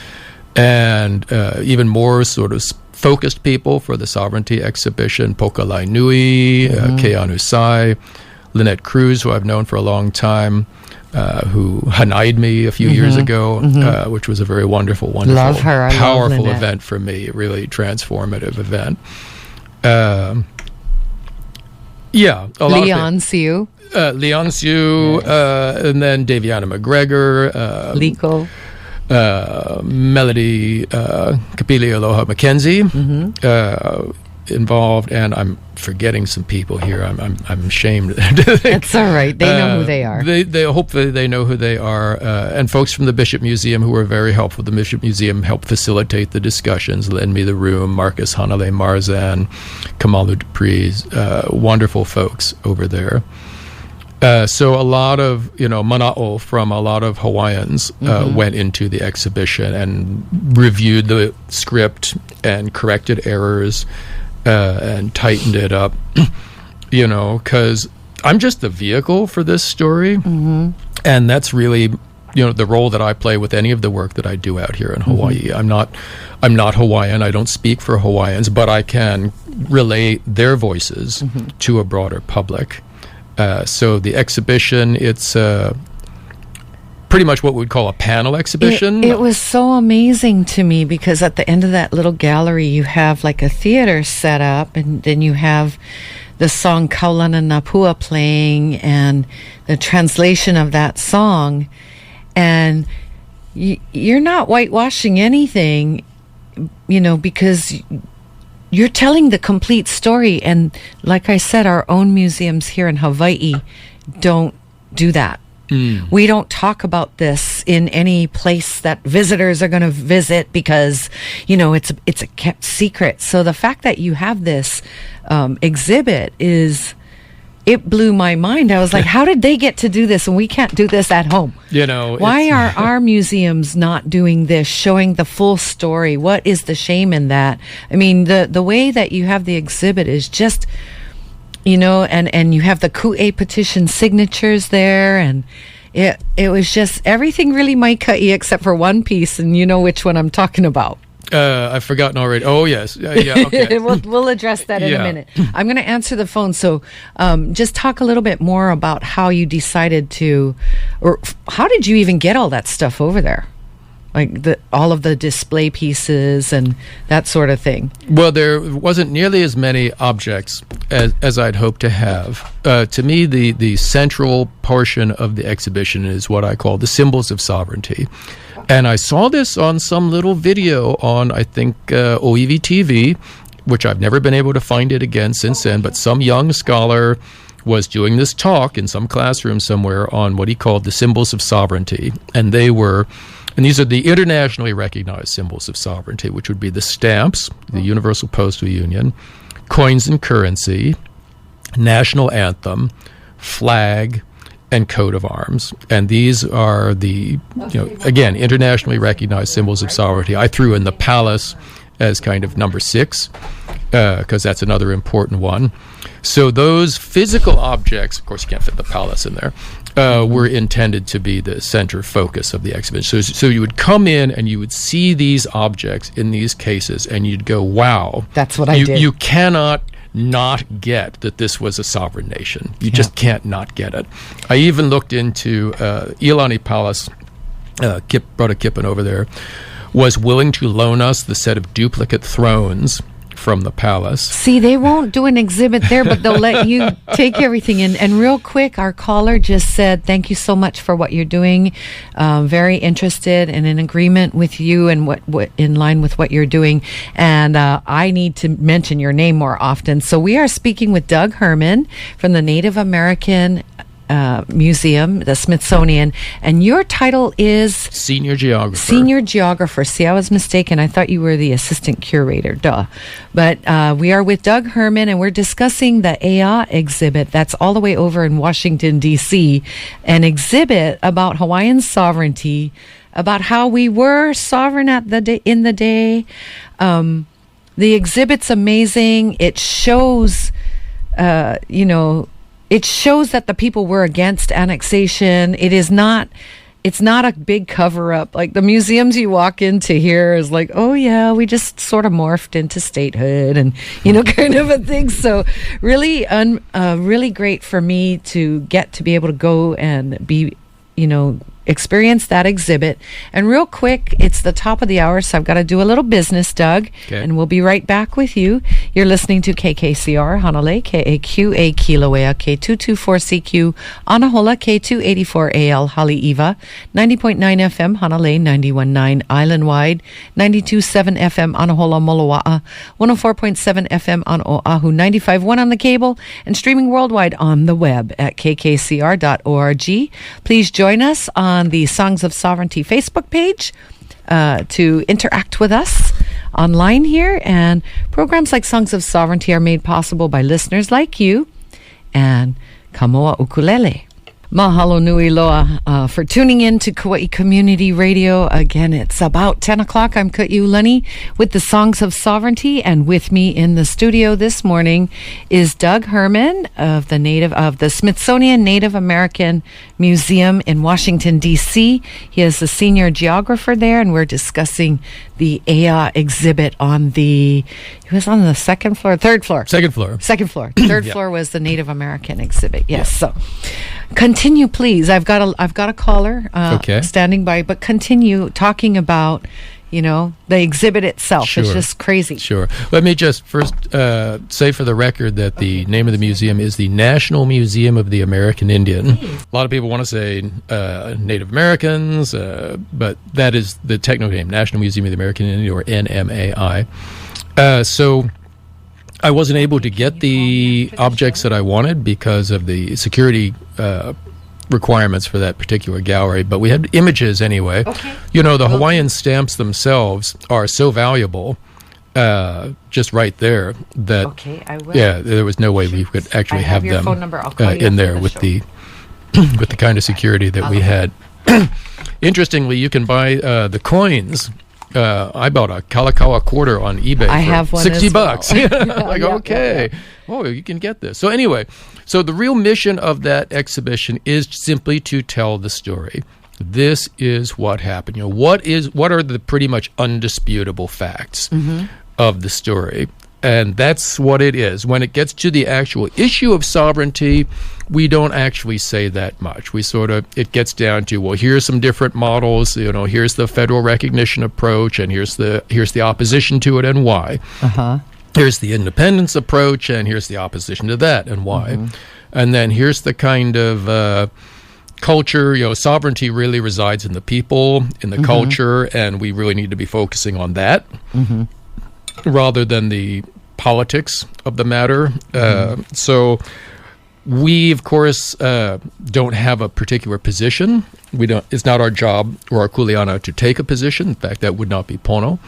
K: And even more sort of focused people for the Sovereignty exhibition, Pokalai Nui, Keanu Sai, Lynette Cruz, who I've known for a long time, who Hanai'd me a few years ago, which was a very wonderful,
A: love her.
K: powerful event for me, a really transformative event.
A: Leon Siu,
K: and then Daviana McGregor,
A: Liko,
K: Melody Kapili Aloha Mackenzie involved, and I'm forgetting some people here. I'm ashamed.
A: That's all right. They know who they are.
K: They hopefully they know who they are, and folks from the Bishop Museum who were very helpful. The Bishop Museum helped facilitate the discussions, lend me the room. Marcus Hanalei Marzan, Kamalu Dupree's, wonderful folks over there. So a lot of, mana'o from a lot of Hawaiians went into the exhibition and reviewed the script and corrected errors and tightened it up, because I'm just the vehicle for this story. And that's really, the role that I play with any of the work that I do out here in Hawaii. I'm not Hawaiian. I don't speak for Hawaiians, but I can relay their voices to a broader public. So the exhibition, it's pretty much what we'd call a panel exhibition.
A: It was so amazing to me because at the end of that little gallery, you have like a theater set up, and then you have the song Kaulana Napua playing and the translation of that song. And you're not whitewashing anything, because you're telling the complete story. And like I said, our own museums here in Hawaii don't do that. We don't talk about this in any place that visitors are going to visit because, it's a kept secret. So the fact that you have this exhibit it blew my mind. I was like, how did they get to do this and we can't do this at home? Why are our museums not doing this, showing the full story? What is the shame in that? I mean, the way that you have the exhibit is just, and you have the Ku'e petition signatures there, and it was just everything really maikai except for one piece, and you know which one I'm talking about.
K: I've forgotten already. Oh, yes. Yeah, okay.
A: We'll address that in a minute. I'm going to answer the phone. So just talk a little bit more about how you decided to, or how did you even get all that stuff over there? Like all of the display pieces and that sort of thing.
K: Well, there wasn't nearly as many objects as I'd hoped to have. To me, the central portion of the exhibition is what I call the symbols of sovereignty. And I saw this on some little video on, I think, OEV TV, which I've never been able to find it again since then, but some young scholar was doing this talk in some classroom somewhere on what he called the symbols of sovereignty. And these are the internationally recognized symbols of sovereignty, which would be the stamps, the Universal Postal Union, coins and currency, national anthem, flag, and coat of arms. And these are the, again, internationally recognized symbols of sovereignty. I threw in the palace as kind of number 6. because that's another important one. So those physical objects, of course, you can't fit the palace in there, were intended to be the center focus of the exhibition. So you would come in and you would see these objects in these cases, and you'd go, wow.
A: That's what I did.
K: You cannot not get that this was a sovereign nation. You just can't not get it. I even looked into Iolani Palace. Brother Kippen over there was willing to loan us the set of duplicate thrones from the palace.
A: See, they won't do an exhibit there, but they'll let you take everything in. And real quick, our caller just said, thank you so much for what you're doing. Very interested and in agreement with you and what in line with what you're doing. And I need to mention your name more often. So we are speaking with Doug Herman from the Native American Museum, the Smithsonian, and your title is
K: Senior Geographer.
A: Senior Geographer. See, I was mistaken. I thought you were the Assistant Curator. Duh. But we are with Doug Herman, and we're discussing the Ea exhibit that's all the way over in Washington, D.C., an exhibit about Hawaiian sovereignty, about how we were sovereign in the day. The exhibit's amazing. It shows, it shows that the people were against annexation. It's not a big cover-up. Like the museums you walk into here is like, oh yeah, we just sort of morphed into statehood and, kind of a thing. So really, really great for me to get to be able to go and be, experience that exhibit. And real quick, it's the top of the hour, so I've got to do a little business, Doug, and we'll be right back with you. You're listening to KKCR, Hanalei, KAQA Kilauea, K224CQ, Anahola, K284AL, Haleiwa, 90.9 FM, Hanalei, 91.9 Island-wide, 92.7 FM, Anahola, Moloa'a, 104.7 FM on Oahu, 95.1 on the cable, and streaming worldwide on the web at kkcr.org. Please join us on the Songs of Sovereignty Facebook page to interact with us online here. And programs like Songs of Sovereignty are made possible by listeners like you and Kamoa Ukulele. Mahalo nui loa for tuning in to Kauai Community Radio. Again, it's about 10 o'clock. I'm Kaiulani with the Songs of Sovereignty, and with me in the studio this morning is Doug Herman of the Smithsonian Native American Museum in Washington, D.C. He is the senior geographer there, and we're discussing the Ea exhibit on the second floor. Third floor. Third floor was the Native American exhibit. Yes. So continue, please. I've got a caller standing by, but continue talking about the exhibit itself.
K: Sure.
A: It's just crazy.
K: Sure. Let me just first say for the record that the name of the museum is the National Museum of the American Indian. A lot of people want to say Native Americans, but that is the technical name, National Museum of the American Indian, or NMAI. So I wasn't able to get the objects that I wanted because of the security requirements for that particular gallery, but we had images anyway.
A: Okay.
K: The Hawaiian stamps themselves are so valuable, just right there, that
A: I will.
K: There was no way we could actually have
A: your
K: them
A: phone number. I'll call you
K: in there
A: after
K: with
A: the
K: with the kind of security that we had. Interestingly, you can buy the coins. I bought a Kalakaua quarter on eBay
A: I
K: for
A: have one
K: $60. Oh, you can get this. So anyway, the real mission of that exhibition is simply to tell the story. This is what happened. What are the pretty much undisputable facts of the story? And that's what it is. When it gets to the actual issue of sovereignty, we don't actually say that much. It gets down to, well, here's some different models, here's the federal recognition approach, and here's the opposition to it and why. Here's the independence approach, and here's the opposition to that and why. And then here's the kind of culture, sovereignty really resides in the people, in the culture, and we really need to be focusing on that. Rather than the politics of the matter. So we, of course, don't have a particular position We don't. It's not our job or our kuleana to take a position. In fact, that would not be pono.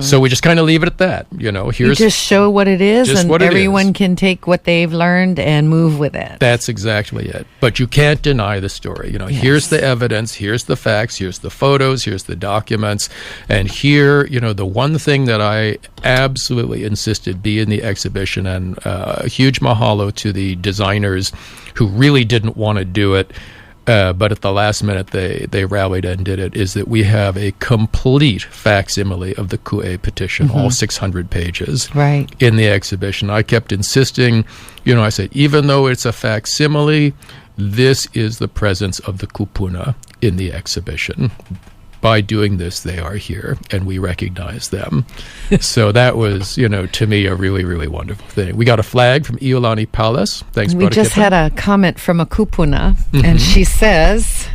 K: So we just kind of leave it at that. Here's
A: you just show what it is,
K: just
A: and
K: what it
A: everyone
K: is.
A: can take what they've learned and move with it.
K: That's exactly it. But you can't deny the story. Here's the evidence, here's the facts, here's the photos, here's the documents, and here, the one thing that I absolutely insisted be in the exhibition, and a huge mahalo to the designers who really didn't want to do it, but at the last minute they rallied and did it, is that we have a complete facsimile of the Ku'e petition, all 600 pages, in the exhibition. I kept insisting, I said, even though it's a facsimile, this is the presence of the kupuna in the exhibition. By doing this, they are here, and we recognize them. So that was, to me, a really, really wonderful thing. We got a flag from Iolani Palace. Thanks,
A: We
K: Brother
A: just
K: Kippen.
A: had a comment from a kupuna, and she says,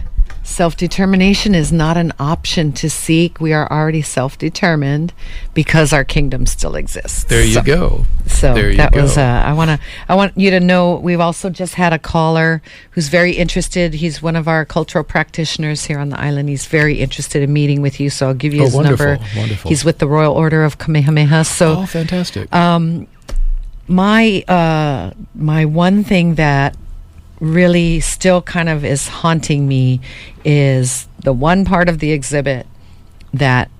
A: self-determination is not an option to seek. We are already self-determined because our kingdom still exists.
K: There you go.
A: So
K: there you
A: that
K: go.
A: was. I want you to know we've also just had a caller who's very interested. He's one of our cultural practitioners here on the island. He's very interested in meeting with you. So I'll give you his number.
K: Wonderful.
A: He's with the Royal Order of Kamehameha. So
K: fantastic.
A: My one thing that really still kind of is haunting me is the one part of the exhibit that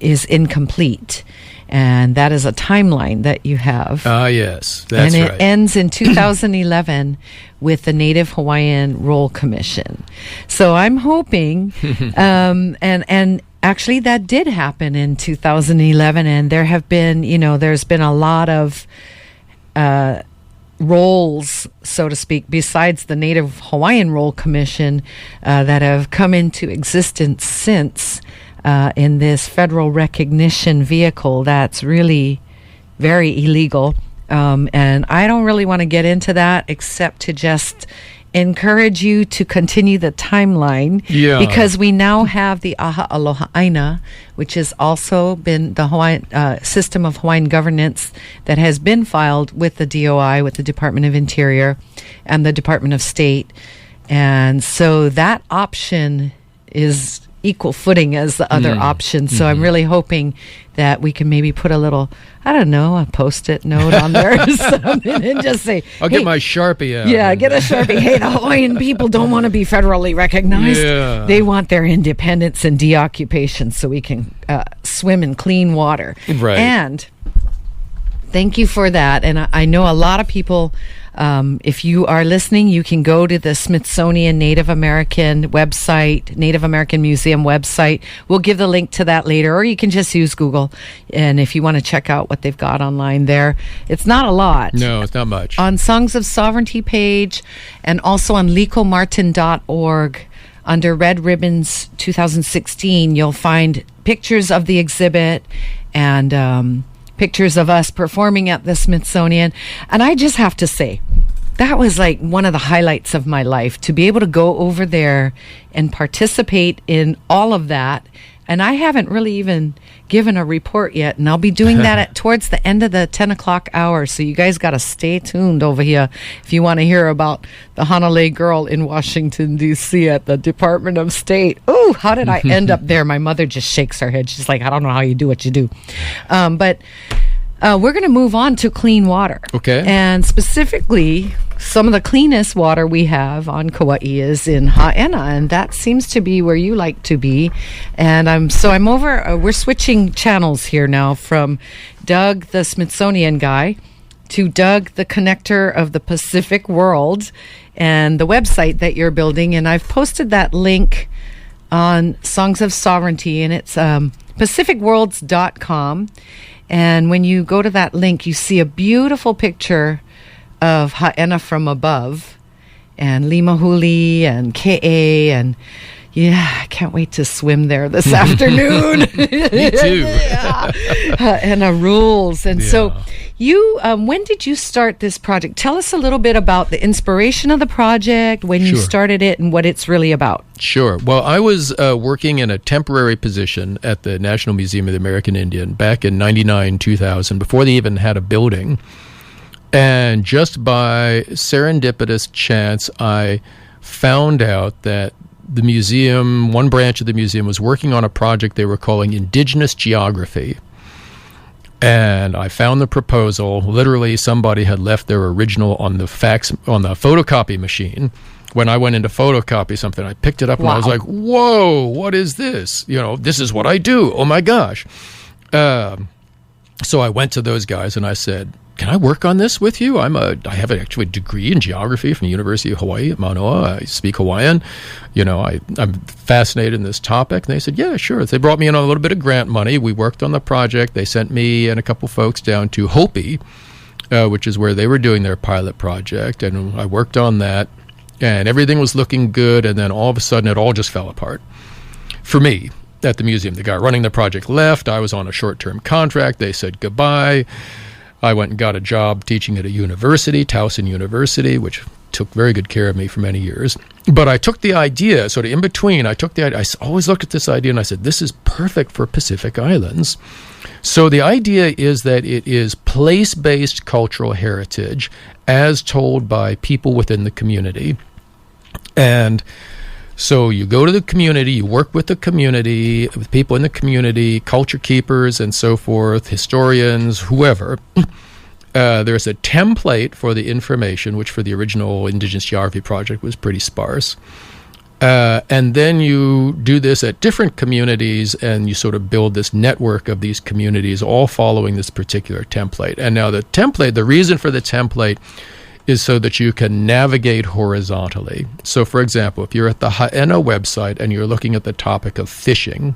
A: is incomplete, and that is a timeline that you have.
K: Yes, that's
A: and it
K: right.
A: ends in 2011 with the Native Hawaiian Roll Commission. So I'm hoping, and actually that did happen in 2011, and there have been, there's been a lot of roles, so to speak, besides the Native Hawaiian Roll Commission that have come into existence since in this federal recognition vehicle that's really very illegal. And I don't really want to get into that except to just encourage you to continue the timeline, because we now have the Aha Aloha Aina, which has also been the Hawaiian system of Hawaiian governance that has been filed with the DOI, with the Department of Interior and the Department of State. And so that option is equal footing as the other options. So I'm really hoping that we can maybe put a little, a Post-it note on there or something, and just say,
K: I'll get my Sharpie out.
A: Yeah, get a Sharpie. Hey, the Hawaiian people don't want to be federally recognized.
K: Yeah.
A: They want their independence and deoccupation so we can swim in clean water.
K: Right.
A: And thank you for that. And I know a lot of people, if you are listening, you can go to the Smithsonian Native American website, Native American Museum website. We'll give the link to that later, or you can just use Google. And if you want to check out what they've got online there, it's not a lot.
K: No, it's not much.
A: On Songs of Sovereignty page, and also on licomartin.org, under Red Ribbons 2016, you'll find pictures of the exhibit and pictures of us performing at the Smithsonian. And I just have to say, that was like one of the highlights of my life, to be able to go over there and participate in all of that. And I haven't really even given a report yet, and I'll be doing that towards the end of the 10 o'clock hour. So you guys got to stay tuned over here if you want to hear about the Hanalei girl in Washington, D.C. at the Department of State. Oh, how did I end up there? My mother just shakes her head. She's like, I don't know how you do what you do. But we're going to move on to clean water.
K: Okay.
A: And specifically, some of the cleanest water we have on Kauai is in Ha'ena, and that seems to be where you like to be. And I'm over, we're switching channels here now from Doug, the Smithsonian guy, to Doug, the connector of the Pacific world, and the website that you're building. And I've posted that link on Songs of Sovereignty, and it's pacificworlds.com. And when you go to that link, you see a beautiful picture of Ha'ena from above, and Limahuli and Ke'e, and I can't wait to swim there this afternoon.
K: Me too.
A: Ha'ena rules. And so you, when did you start this project? Tell us a little bit about the inspiration of the project, when you started it, and what it's really about.
K: Sure. Well, I was working in a temporary position at the National Museum of the American Indian back in 99, 2000, before they even had a building. And just by serendipitous chance, I found out that the museum, one branch of the museum, was working on a project they were calling Indigenous Geography. And I found the proposal. Literally, somebody had left their original on the photocopy machine. When I went in to photocopy something, I picked it up and I was like, whoa, what is this? This is what I do. Oh my gosh. So I went to those guys and I said, can I work on this with you? I have actually a degree in geography from the University of Hawaii at Mauna. I speak Hawaiian. I'm fascinated in this topic. And they said, yeah, sure. They brought me in on a little bit of grant money. We worked on the project. They sent me and a couple folks down to Hopi, which is where they were doing their pilot project. And I worked on that. And everything was looking good. And then all of a sudden, it all just fell apart. For me, at the museum, the guy running the project left. I was on a short-term contract. They said goodbye. I went and got a job teaching at a university, Towson University, which took very good care of me for many years. But I took the idea, sort of in between, I always looked at this idea and I said, this is perfect for Pacific Islands. So the idea is that it is place-based cultural heritage as told by people within the community. And so you go to the community, you work with the community, with people in the community, culture keepers and so forth, historians, whoever. There's a template for the information, which for the original Indigenous Geography project was pretty sparse. And then you do this at different communities and you sort of build this network of these communities all following this particular template. And now the template, the reason for the template is so that you can navigate horizontally. So, for example, if you're at the Ha'ena website and you're looking at the topic of fishing,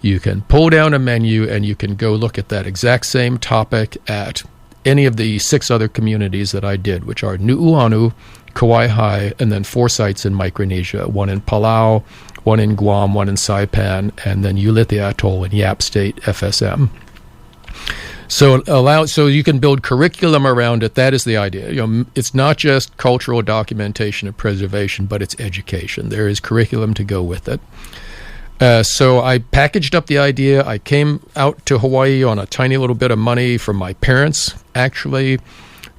K: you can pull down a menu and you can go look at that exact same topic at any of the 6 other communities that I did, which are Nu'uanu, Kauai, and then 4 sites in Micronesia, one in Palau, one in Guam, one in Saipan, and then Ulithi Atoll in Yap State, FSM. So you can build curriculum around it. That is the idea. It's not just cultural documentation and preservation, but it's education. There is curriculum to go with it. So I packaged up the idea. I came out to Hawaii on a tiny little bit of money from my parents, actually.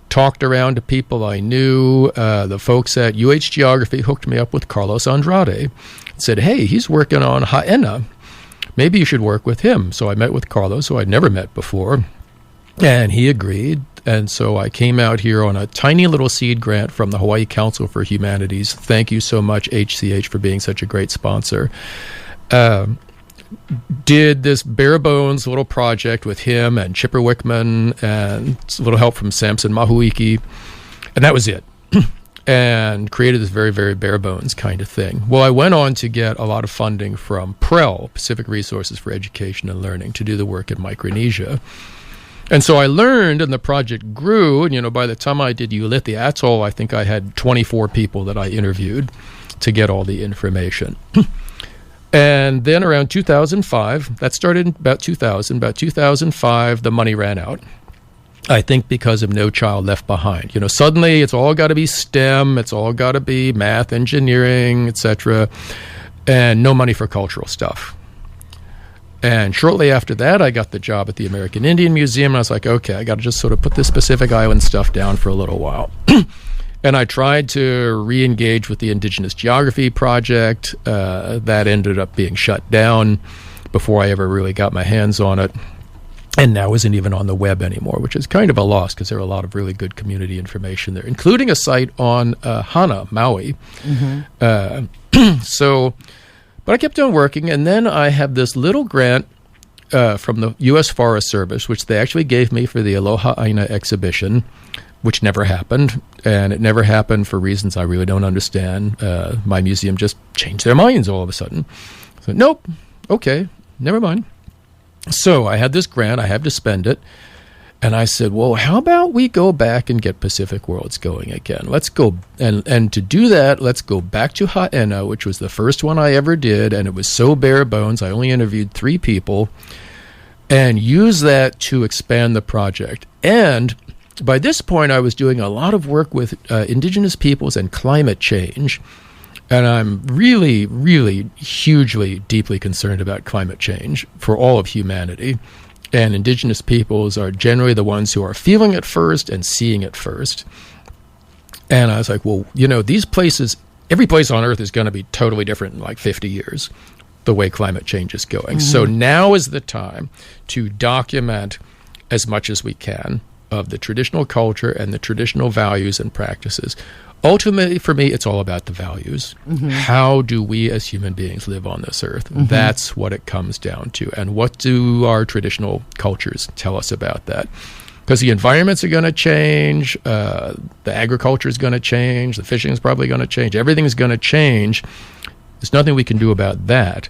K: Talked around to people I knew. The folks at UH Geography hooked me up with Carlos Andrade. Said, hey, he's working on Ha'ena. Maybe you should work with him. So I met with Carlos, who I'd never met before. And he agreed. And so I came out here on a tiny little seed grant from the Hawaii Council for Humanities. Thank you so much, HCH, for being such a great sponsor. Did this bare bones little project with him and Chipper Wickman and a little help from Samson Mahuiki. And that was it. And created this very, very bare bones kind of thing. Well, I went on to get a lot of funding from PREL, Pacific Resources for Education and Learning, to do the work in Micronesia. And so I learned, and the project grew, and by the time I did Ulithi Atoll, I think I had 24 people that I interviewed to get all the information. And then around 2005, that started in about 2005, the money ran out. I think because of No Child Left Behind. Suddenly it's all got to be STEM, it's all got to be math, engineering, etc., and no money for cultural stuff. And shortly after that, I got the job at the American Indian Museum, and I was like, okay, I got to just sort of put this Pacific Island stuff down for a little while. And I tried to re-engage with the Indigenous Geography project. That ended up being shut down before I ever really got my hands on it. And now isn't even on the web anymore, which is kind of a loss because there are a lot of really good community information there, including a site on Hana, Maui. Mm-hmm. But I kept on working, and then I have this little grant from the U.S. Forest Service, which they actually gave me for the Aloha Aina exhibition, which never happened, and it never happened for reasons I really don't understand. My museum just changed their minds all of a sudden. So, nope, okay, never mind. So I had this grant, I had to spend it, and I said, well, how about we go back and get Pacific Worlds going again? Let's go, and to do that, let's go back to Ha'ena, which was the first one I ever did, and it was so bare bones, I only interviewed 3 people, and use that to expand the project. And by this point, I was doing a lot of work with indigenous peoples and climate change, and I'm really, really hugely, deeply concerned about climate change for all of humanity. And indigenous peoples are generally the ones who are feeling it first and seeing it first. And I was like, well, these places every place on Earth is going to be totally different in like 50 years, the way climate change is going. So now is the time to document as much as we can of the traditional culture and the traditional values and practices. Ultimately, for me, it's all about the values. How do we as human beings live on this earth? That's what it comes down to. And what do our traditional cultures tell us about that? Because the environments are going to change, the agriculture is going to change, the fishing is probably going to change, everything's going to change. There's nothing we can do about that.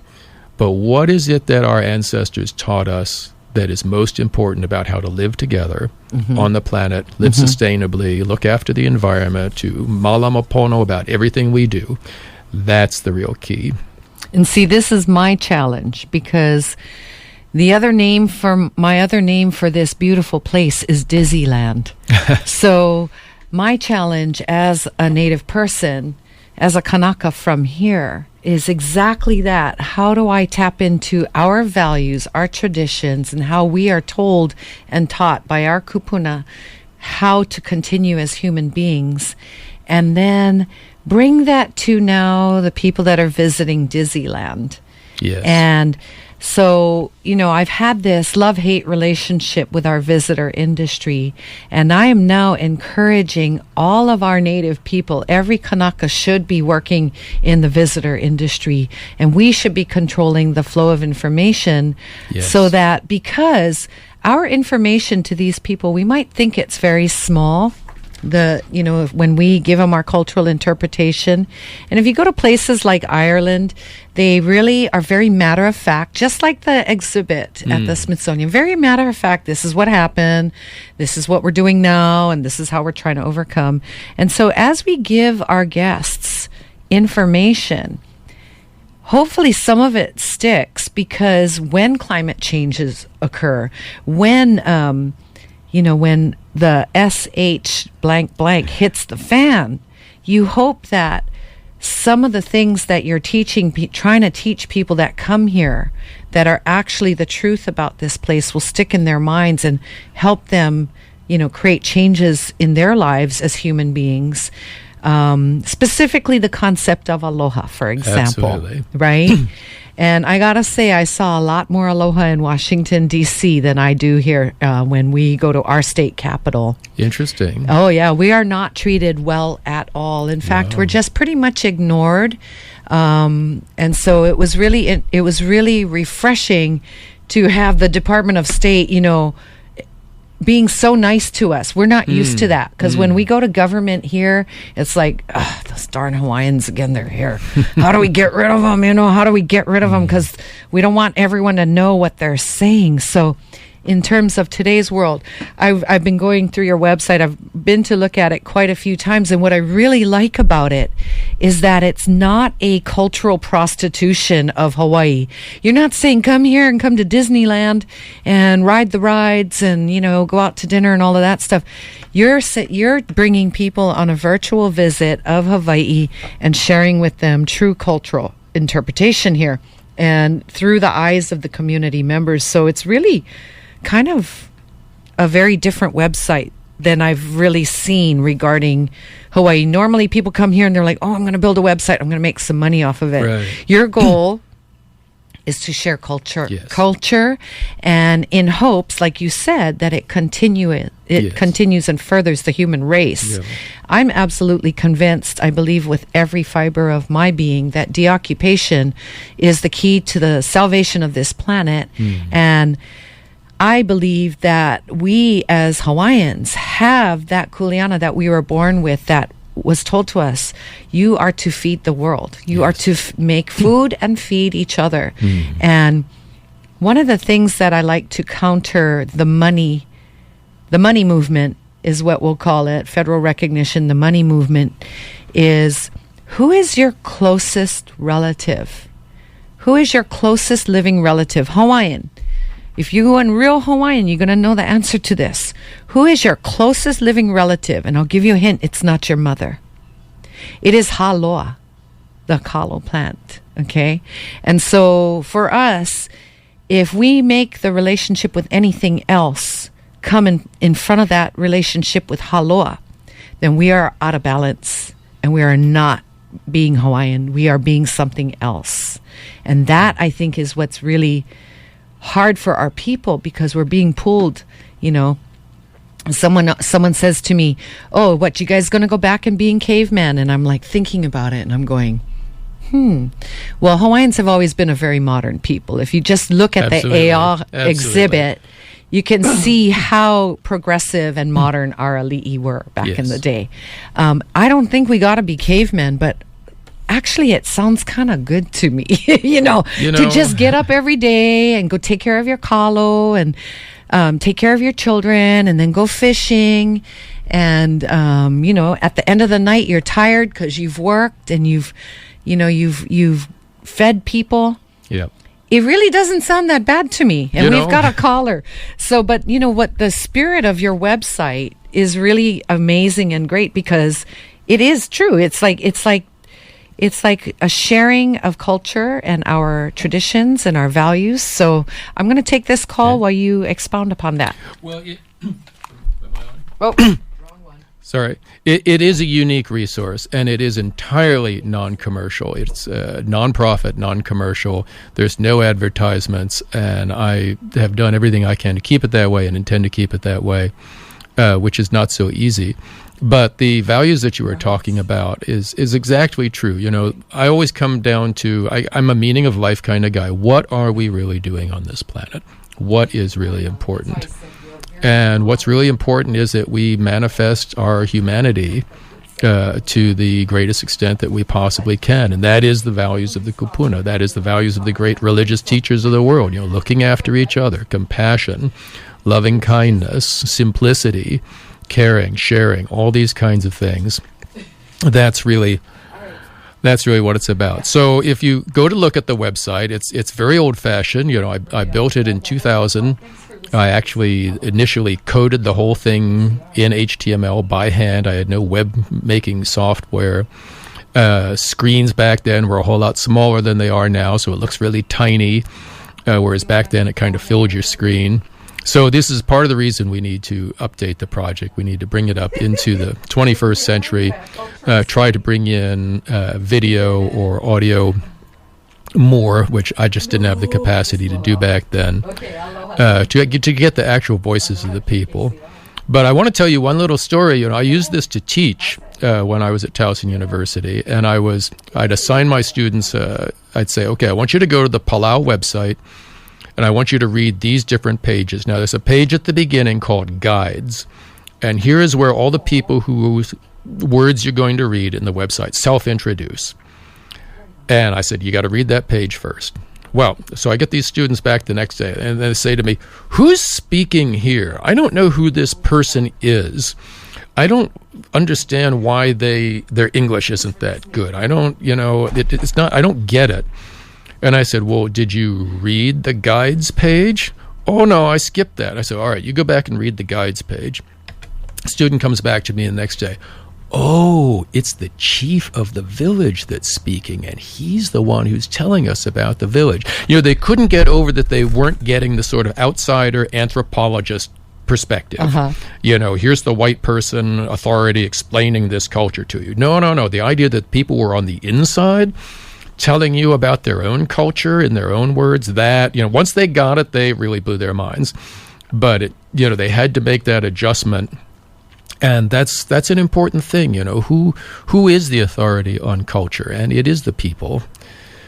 K: But what is it that our ancestors taught us that is most important about how to live together on the planet, live sustainably, look after the environment, to malamapono about everything we do? That's the real key.
A: And see, this is my challenge, because my other name for this beautiful place is Disneyland. So my challenge as a Native person, as a Kanaka from here, is exactly that. How do I tap into our values, our traditions, and how we are told and taught by our kupuna how to continue as human beings, and then bring that to now the people that are visiting Disneyland.
K: Yes.
A: And so, I've had this love-hate relationship with our visitor industry, and I am now encouraging all of our Native people, every Kanaka should be working in the visitor industry, and we should be controlling the flow of information so that, because our information to these people, we might think it's very small, when we give them our cultural interpretation. And if you go to places like Ireland, they really are very matter of fact, just like the exhibit at the Smithsonian. Very matter of fact, this is what happened, this is what we're doing now, and this is how we're trying to overcome. And so as we give our guests information, hopefully some of it sticks, because when climate changes occur, when when the SH blank blank hits the fan, you hope that some of the things that you're trying to teach people that come here that are actually the truth about this place will stick in their minds and help them, create changes in their lives as human beings. Specifically the concept of aloha, for example.
K: Absolutely.
A: Right? And I gotta say, I saw a lot more aloha in Washington, D.C. than I do here when we go to our state capital.
K: Interesting.
A: Oh, yeah. We are not treated well at all. In fact, we're just pretty much ignored. And so it was really refreshing to have the Department of State, being so nice to us. We're not used to that, because when we go to government here, it's like, those darn Hawaiians again, they're here. How do we get rid of them? How do we get rid of them? Because we don't want everyone to know what they're saying. So in terms of today's world, I've been going through your website. I've been to look at it quite a few times. And what I really like about it is that it's not a cultural prostitution of Hawaii. You're not saying, come here and come to Disneyland and ride the rides and, go out to dinner and all of that stuff. You're bringing people on a virtual visit of Hawaii and sharing with them true cultural interpretation here and through the eyes of the community members. So it's really kind of a very different website than I've really seen regarding Hawaii. Normally people come here and they're like, I'm going to build a website, I'm going to make some money off of it.
K: Right.
A: Your goal is to share culture, and in hopes, like you said, that it continues and furthers the human race. Yeah. I'm absolutely convinced, I believe with every fiber of my being, that deoccupation is the key to the salvation of this planet. And I believe that we as Hawaiians have that kuleana that we were born with, that was told to us, you are to feed the world. You are to make food and feed each other. And one of the things that I like to counter the money movement is what we'll call it, federal recognition, the money movement, is who is your closest relative? Who is your closest living relative? Hawaiian. If you go in real Hawaiian, you're going to know the answer to this. Who is your closest living relative? And I'll give you a hint. It's not your mother. It is haloa, the kalo plant. Okay? And so for us, if we make the relationship with anything else come in front of that relationship with haloa, then we are out of balance and we are not being Hawaiian. We are being something else. And that, I think, is what's really hard for our people, because we're being pulled, you know. Someone says to me, "Oh, what, you guys going to go back and being caveman?" And I'm like thinking about it, and I'm going, Well, Hawaiians have always been a very modern people. If you just look at
K: Absolutely.
A: the AR
K: Absolutely.
A: exhibit, you can see how progressive and modern our ali'i were back in
K: Yes.
A: the day. I don't think we got to be cavemen, but actually it sounds kind of good to me, you know, to just get up every day and go take care of your kalo and take care of your children and then go fishing. And, you know, at the end of the night, you're tired because you've worked and you've fed people.
K: Yeah.
A: It really doesn't sound that bad to me. And we've got a caller. So, but you know what, the spirit of your website is really amazing and great, because it is true. It's like a sharing of culture and our traditions and our values. So I'm going to take this call while you expound upon that.
K: Well,
A: Oh,
K: sorry. It is a unique resource, and it is entirely non-commercial. It's non-profit, non-commercial. There's no advertisements, and I have done everything I can to keep it that way and intend to keep it that way, which is not so easy. But the values that you were talking about is exactly true. You know, I always come down to, I'm a meaning of life kind of guy. What are we really doing on this planet? What is really important? And what's really important is that we manifest our humanity to the greatest extent that we possibly can. And that is the values of the kupuna. That is the values of the great religious teachers of the world. You know, looking after each other, compassion, loving kindness, simplicity, caring, sharing, all these kinds of things. That's really what it's about. So if you go to look at the website, it's very old-fashioned. You know, I built it in 2000. I actually initially coded the whole thing in HTML by hand. I had no web-making software. Screens back then were a whole lot smaller than they are now, so it looks really tiny, whereas back then it kind of filled your screen. So this is part of the reason we need to update the project. We need to bring it up into the 21st century, try to bring in video or audio more, which I just didn't have the capacity to do back then, to get the actual voices of the people. But I want to tell you one little story. You know, I used this to teach when I was at Towson University, and I'd assign my students, I'd say, okay, I want you to go to the Palau website, and I want you to read these different pages. Now, there's a page at the beginning called Guides, and here is where all the people whose words you're going to read in the website self-introduce. And I said, you got to read that page first. Well, so I get these students back the next day, and they say to me, who's speaking here? I don't know who this person is. I don't understand why their English isn't that good. I don't, it's not, I don't get it. And I said, well, did you read the guides page? Oh, no, I skipped that. I said, all right, you go back and read the guides page. Student comes back to me the next day. Oh, it's the chief of the village that's speaking, and he's the one who's telling us about the village. You know, they couldn't get over that they weren't getting the sort of outsider anthropologist perspective. You know, here's the white person authority explaining this culture to you. No. The idea that people were on the inside telling you about their own culture in their own words, that, once they got it, they really blew their minds. But, they had to make that adjustment. And that's an important thing, who is the authority on culture? And it is the people.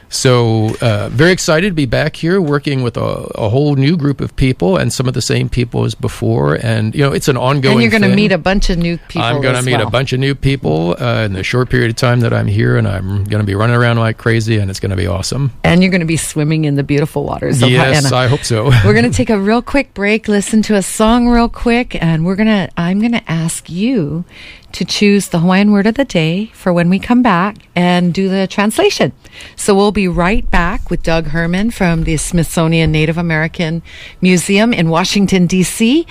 K: So very excited to be back here working with a whole new group of people and some of the same people as before. And, it's an ongoing thing.
A: And you're going to meet a bunch of new people.
K: I'm going to meet a bunch of new people in the short period of time that I'm here. And I'm going to be running around like crazy, and it's going to be awesome.
A: And you're going to be swimming in the beautiful waters of
K: Yes,
A: Hawaiian.
K: I hope so.
A: We're going to take a real quick break, listen to a song real quick, and I'm going to ask you to choose the Hawaiian word of the day for when we come back and do the translation. So we'll be right back with Doug Herman from the Smithsonian Native American Museum in Washington, D.C.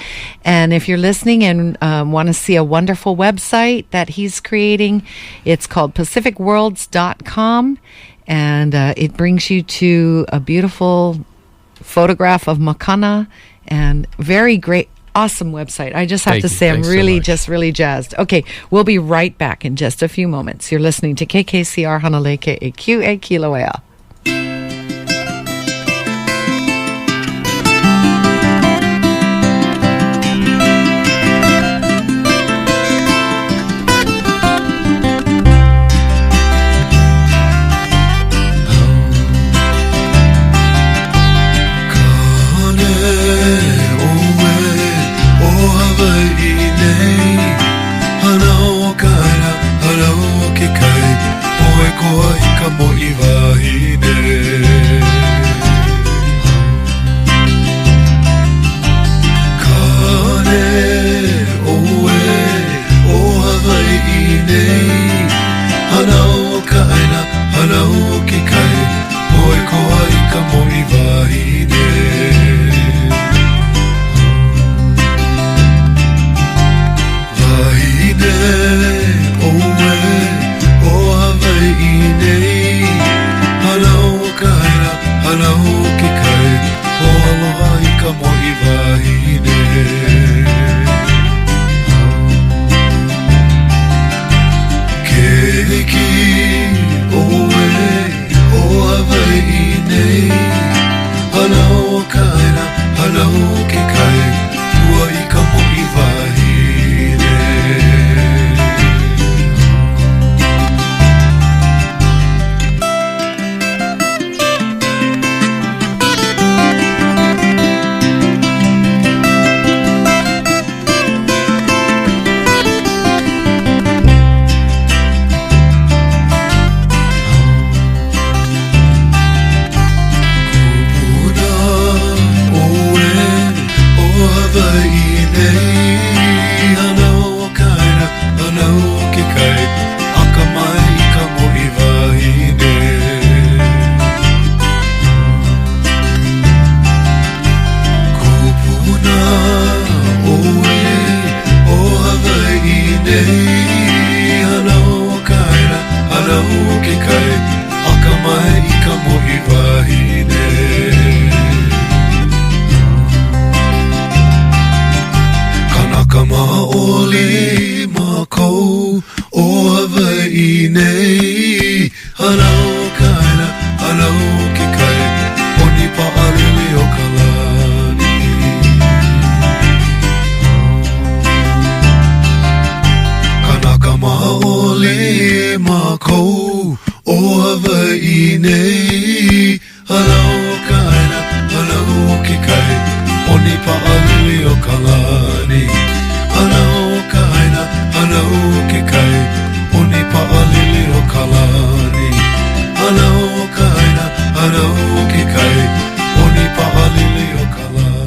A: And if you're listening and want to see a wonderful website that he's creating, it's called pacificworlds.com, and it brings you to a beautiful photograph of Makana and very great Awesome website. I just have
K: Thank
A: to
K: you.
A: say, I'm
K: Thanks so
A: really
K: much.
A: really jazzed. Okay, we'll be right back in just a few moments. You're listening to KKCR Hanalei, KAQA Kilauea.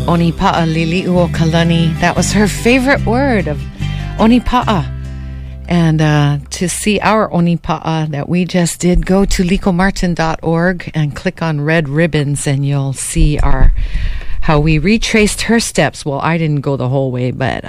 A: Onipa'a lili'u o kalani. That was her favorite word of Onipa'a. And to see our Onipa'a that we just did, go to licomartin.org and click on red ribbons, and you'll see how we retraced her steps. Well, I didn't go the whole way, but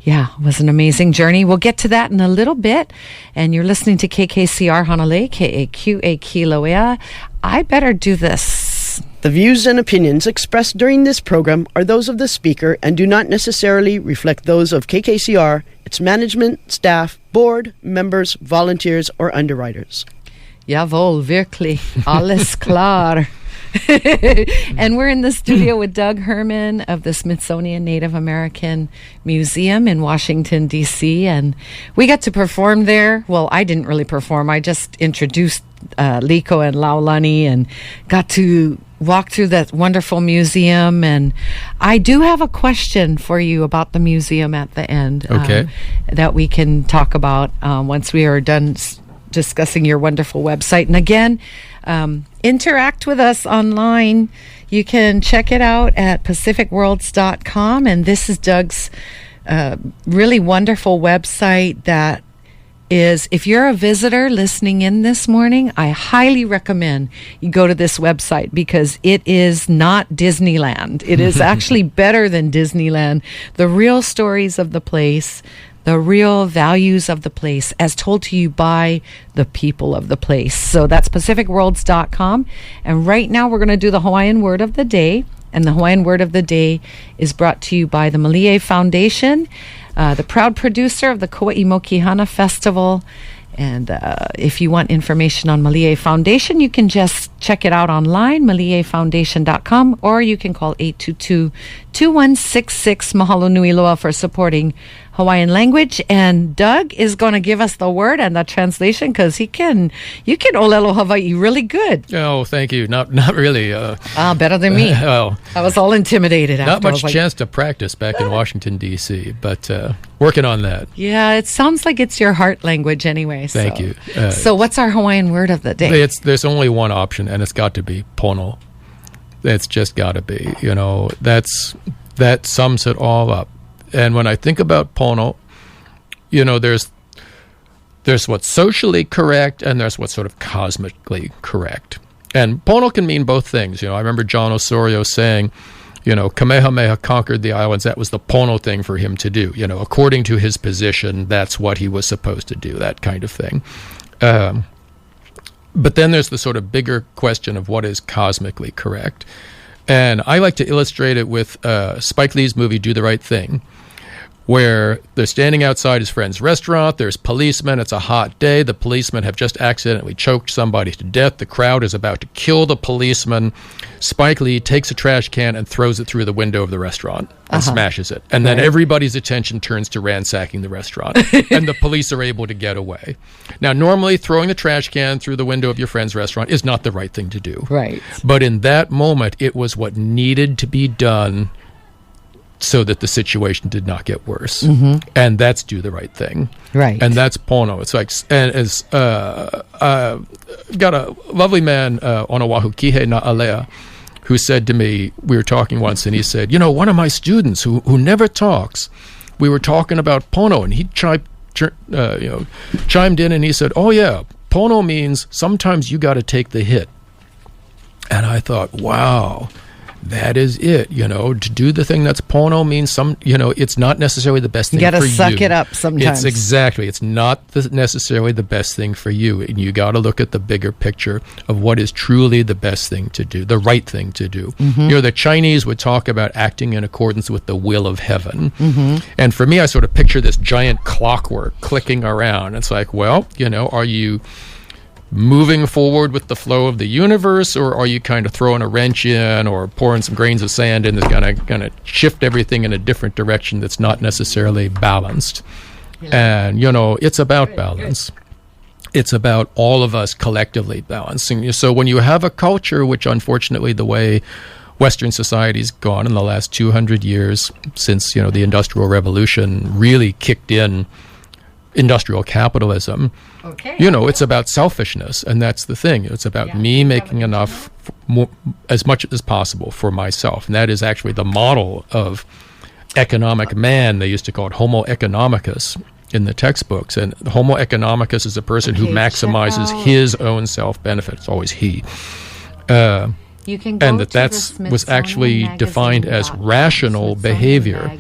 A: yeah, it was an amazing journey. We'll get to that in a little bit. And you're listening to KKCR Hanalei, KAQA Kilauea. I better do this.
B: The views and opinions expressed during this program are those of the speaker and do not necessarily reflect those of KKCR, its management, staff, board, members, volunteers, or underwriters.
A: Jawohl, wirklich. Alles klar. And we're in the studio with Doug Herman of the Smithsonian Native American Museum in Washington, D.C. And we got to perform there. Well, I didn't really perform. I just introduced Liko and Laulani and got to walk through that wonderful museum. And I do have a question for you about the museum at the end.
K: Okay.
A: That we can talk about once we are done discussing your wonderful website. And again, interact with us online. You can check it out at pacificworlds.com. And this is Doug's really wonderful website that is, if you're a visitor listening in this morning, I highly recommend you go to this website because it is not Disneyland. It is actually better than Disneyland. The real stories of the place, the real values of the place as told to you by the people of the place. So that's pacificworlds.com. And right now we're going to do the Hawaiian word of the day. And the Hawaiian word of the day is brought to you by the Malie Foundation, the proud producer of the Kauai Mokihana Festival. And if you want information on Malie Foundation, you can just check it out online, maliefoundation.com, or you can call 822-2166. Mahalo nui loa for supporting Hawaiian language. And Doug is going to give us the word and the translation, because you can olelo Hawaii really good.
K: Oh, thank you. Not really.
A: Better than me.
K: Well,
A: I was all intimidated after.
K: Not much chance to practice back in Washington, D.C., but working on that.
A: Yeah, it sounds like it's your heart language anyway.
K: Thank you.
A: So what's our Hawaiian word of the day?
K: There's only one option, and it's got to be pono. It's just got to be. That sums it all up. And when I think about pono, there's what's socially correct and there's what's sort of cosmically correct. And pono can mean both things. I remember John Osorio saying, Kamehameha conquered the islands. That was the pono thing for him to do. According to his position, that's what he was supposed to do, that kind of thing. But then there's the sort of bigger question of what is cosmically correct. And I like to illustrate it with Spike Lee's movie, Do the Right Thing, where they're standing outside his friend's restaurant. There's policemen. It's a hot day. The policemen have just accidentally choked somebody to death. The crowd is about to kill the policeman. Spike Lee takes a trash can and throws it through the window of the restaurant and smashes it. And then everybody's attention turns to ransacking the restaurant. And the police are able to get away. Now, normally throwing the trash can through the window of your friend's restaurant is not the right thing to do.
A: Right.
K: But in that moment, it was what needed to be done so that the situation did not get worse. And that's do the right thing.
A: Right.
K: And that's pono. It's like, and as got a lovely man on Oahu, Kihe Na'alea, who said to me, we were talking once, and he said, one of my students who never talks, we were talking about pono, and he chimed in and he said, oh yeah, pono means sometimes you got to take the hit. And I thought, wow, that is it. To do the thing that's pono means it's not necessarily the best thing for you.
A: You got to suck it up sometimes.
K: It's not necessarily the best thing for you. And you got to look at the bigger picture of what is truly the best thing to do, the right thing to do. The Chinese would talk about acting in accordance with the will of heaven. And for me, I sort of picture this giant clockwork clicking around. It's like, well, are you moving forward with the flow of the universe, or are you kind of throwing a wrench in or pouring some grains of sand in that's going to shift everything in a different direction that's not necessarily balanced? And it's about balance. It's about all of us collectively balancing. So when you have a culture, which unfortunately the way Western society's gone in the last 200 years since the Industrial Revolution really kicked in, industrial capitalism, it's about selfishness, and that's the thing. It's about me making enough, as much as possible for myself, and that is actually the model of economic man. They used to call it Homo economicus in the textbooks, and Homo economicus is a person who maximizes his own self-benefit. It's always he.
A: You can go
K: and
A: to
K: that was actually defined as rational behavior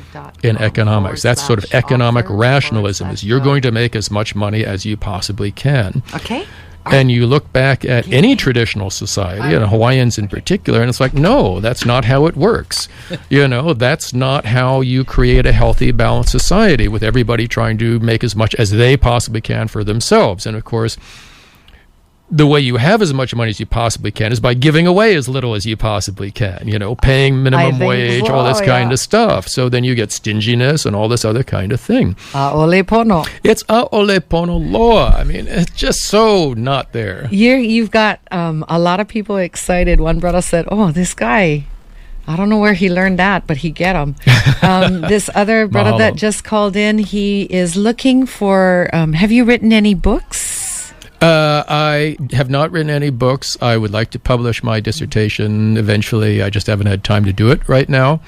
K: in economics. That's sort of economic rationalism, is you're going to make as much money as you possibly can.
A: Okay.
K: And you look back at any traditional society, and Hawaiians in particular, and it's like, no, that's not how it works. That's not how you create a healthy, balanced society with everybody trying to make as much as they possibly can for themselves. And of course, the way you have as much money as you possibly can is by giving away as little as you possibly can, paying minimum wage, all this kind of stuff. So then you get stinginess and all this other kind of thing.
A: A'ole pono.
K: It's a'ole pono loa. I mean, it's just so not there.
A: You've got a lot of people excited. One brother said, oh, this guy, I don't know where he learned that, but he get him. This other brother that just called in, he is looking for, have you written any books?
K: I have not written any books. I would like to publish my dissertation eventually. I just haven't had time to do it right now,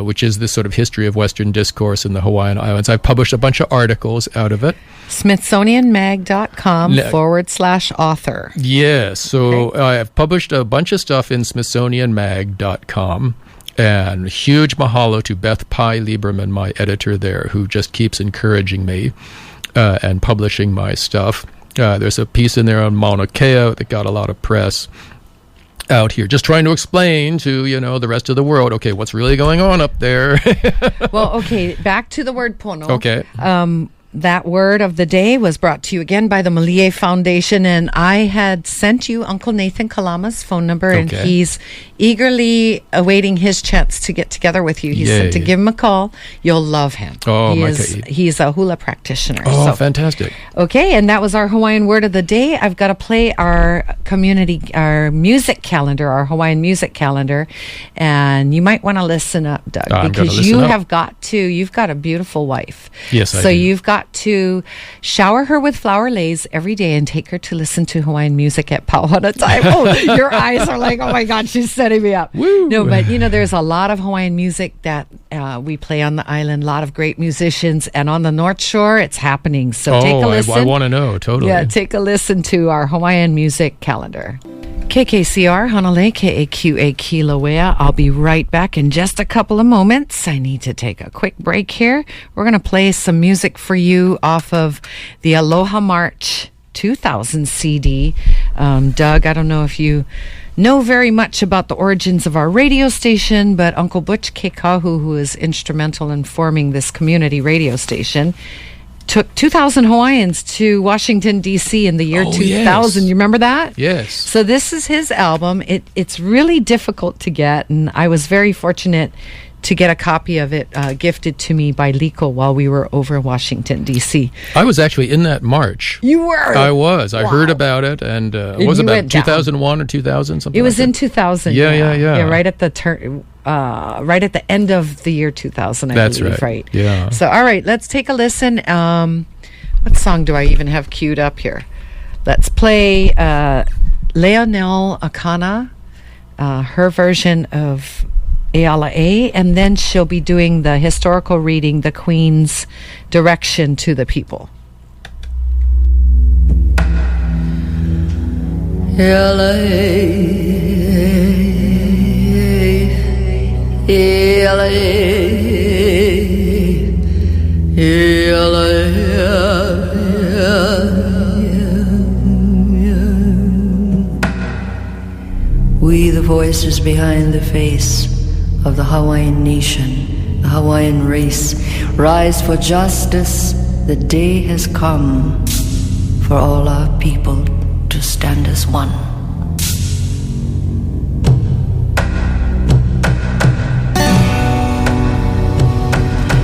K: which is this sort of history of Western discourse in the Hawaiian Islands. I've published a bunch of articles out of it.
A: Smithsonianmag.com/author.
K: Yes. So I've published a bunch of stuff in Smithsonianmag.com. And huge mahalo to Beth Pai Lieberman, my editor there, who just keeps encouraging me and publishing my stuff. There's a piece in there on Mauna Kea that got a lot of press. out here, just trying to explain to, the rest of the world, okay, what's really going on up there?
A: Well, okay, back to the word pono.
K: Okay.
A: That word of the day was brought to you again by the Malie Foundation, and I had sent you Uncle Nathan Kalama's phone number, and he's eagerly awaiting his chance to get together with you. He said to give him a call. You'll love him.
K: Oh,
A: he's a hula practitioner.
K: Oh, fantastic.
A: Okay, and that was our Hawaiian word of the day. I've got to play our music calendar, our Hawaiian music calendar, and you might want to listen up, Doug, because you've got a beautiful wife.
K: Yes, I do.
A: So you've got to shower her with flower lays every day and take her to listen to Hawaiian music at Pauhana time. Oh, your eyes are like, oh my God, she's setting me up.
K: Woo.
A: No, but there's a lot of Hawaiian music that we play on the island, a lot of great musicians, and on the North Shore, it's happening. So take a listen.
K: I want to know, totally.
A: Yeah, take a listen to our Hawaiian music calendar. KKCR, Hanalei, KAQA, Kilauea. I'll be right back in just a couple of moments. I need to take a quick break here. We're going to play some music for you off of the Aloha March 2000 CD. Doug, I don't know if you know very much about the origins of our radio station, but Uncle Butch Kekahu, who is instrumental in forming this community radio station, took 2,000 Hawaiians to Washington, D.C. in the year 2000.
K: Yes.
A: You remember that?
K: Yes.
A: So this is his album. It's really difficult to get, and I was very fortunate to get a copy of it gifted to me by Liko while we were over Washington, D.C.
K: I was actually in that march.
A: You were?
K: I was. I
A: Wow.
K: heard about it, and it was about 2001 or 2000, something
A: It was
K: like
A: in
K: that.
A: 2000.
K: Yeah.
A: Right at the right at the end of the year 2000, I
K: That's
A: believe,
K: right. Yeah.
A: So, all right, let's take a listen. What song do I even have queued up here? Let's play Leonel Akana, her version of Eala'a, and then she'll be doing the historical reading, the Queen's direction to the people.
L: We, the voices behind the face of the Hawaiian nation, the Hawaiian race, rise for justice. The day has come for all our people to stand as one.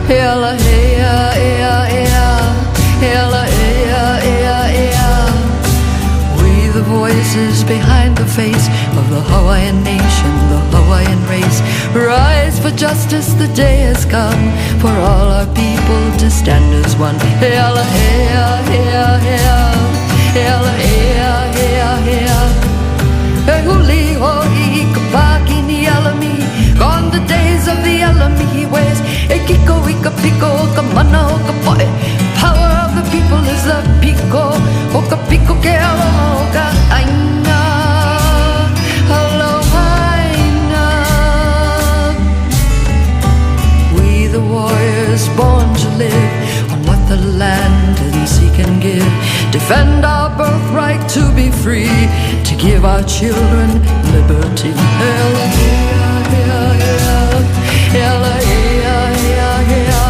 L: Ela ea ea ea, ela ea ea ea. We the voices behind the face of the Hawaiian nation, the Hawaiian race, rise for justice. The day has come for all our people to stand as one. Ela ea ea ea, ela ea ea ea. Ehuli hoi kapaki ni alami, gone the days of the alami ways. Ekiko ika piko kamana oka poe. Power of the people is the piko. Oka piko ke aloha oka aina. Aloha aina. We the warriors born to live on what the land and sea can give. Defend our birthright to be free, to give our children liberty. Ela ea ea ea, ela ea ea ea.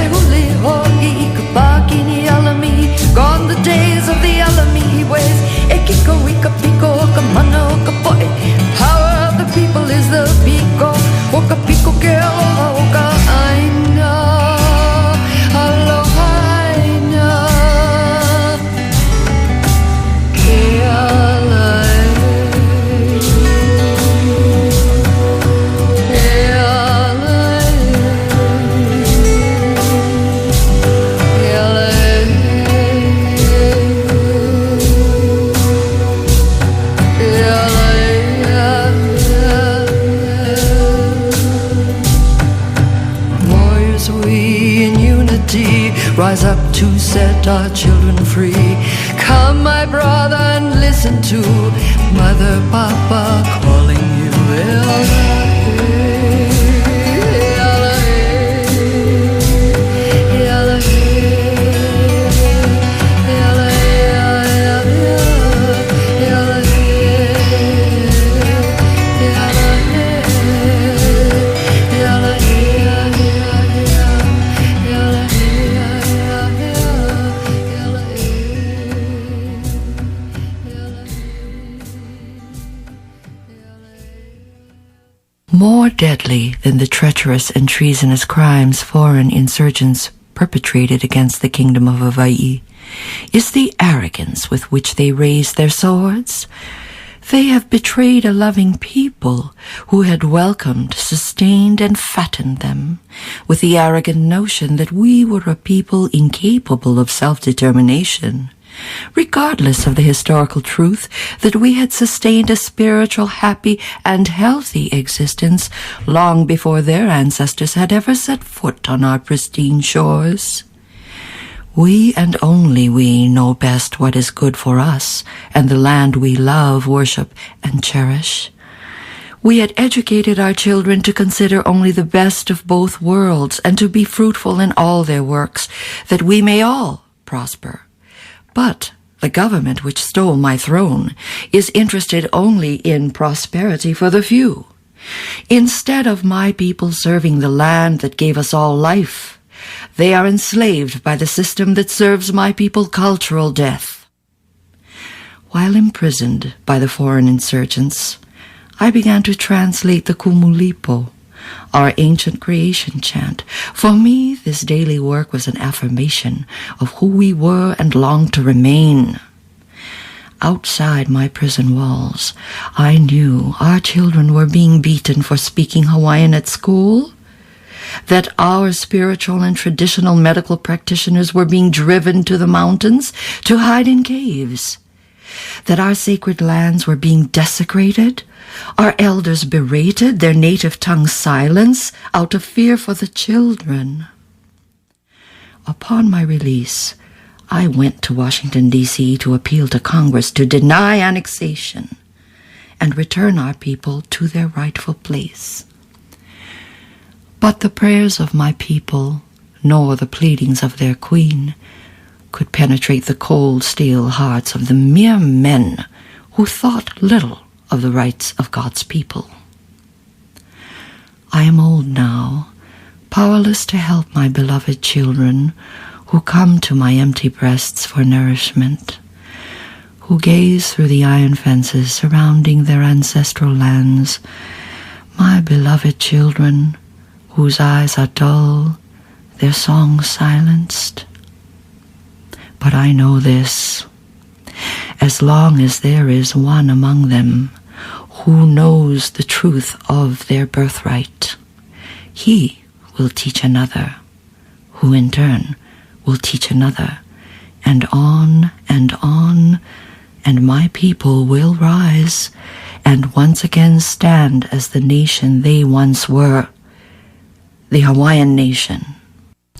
L: Ehuli hoi kapaki ni alami, gone the days of the alami ways. Ekiko ika piko kamana oka poe. Power of the people is the piko. Oka piko ke aloha oka aina. Aloha aina. Warriors, we in unity rise up to set our children free. Come, my brother, and listen to Mother, Papa calling you. More deadly than the treacherous and treasonous crimes foreign insurgents perpetrated against the kingdom of Hawai'i is the arrogance with which they raise their swords. They have betrayed a loving people who had welcomed, sustained, and fattened them, with the arrogant notion that we were a people incapable of self-determination, regardless of the historical truth that we had sustained a spiritual, happy, and healthy existence long before their ancestors had ever set foot on our pristine shores. We and only we know best what is good for us and the land we love, worship, and cherish. We had educated our children to consider only the best of both worlds and to be fruitful in all their works, that we may all prosper. But the government which stole my throne is interested only in prosperity for the few. Instead of my people serving the land that gave us all life, they are enslaved by the system that serves my people cultural death. While imprisoned by the foreign insurgents, I began to translate the Kumulipo, our ancient creation chant. For me, this daily work was an affirmation of who we were and longed to remain. Outside my prison walls, I knew our children were being beaten for speaking Hawaiian at school, that our spiritual and traditional medical practitioners were being driven to the mountains to hide in caves, that our sacred lands were being desecrated, our elders berated, their native tongue silenced out of fear for the children. Upon my release, I went to Washington, D.C. to appeal to Congress to deny annexation and return our people to their rightful place. But the prayers of my people, nor the pleadings of their queen, could penetrate the cold steel hearts of the mere men who thought little of the rights of God's people. I am old now, powerless to help my beloved children who come to my empty breasts for nourishment, who gaze through the iron fences surrounding their ancestral lands, my beloved children, whose eyes are dull, their songs silenced. But I know this: as long as there is one among them who knows the truth of their birthright, he will teach another, who in turn will teach another, and on, and my people will rise and once again stand as the nation they once were, the Hawaiian nation.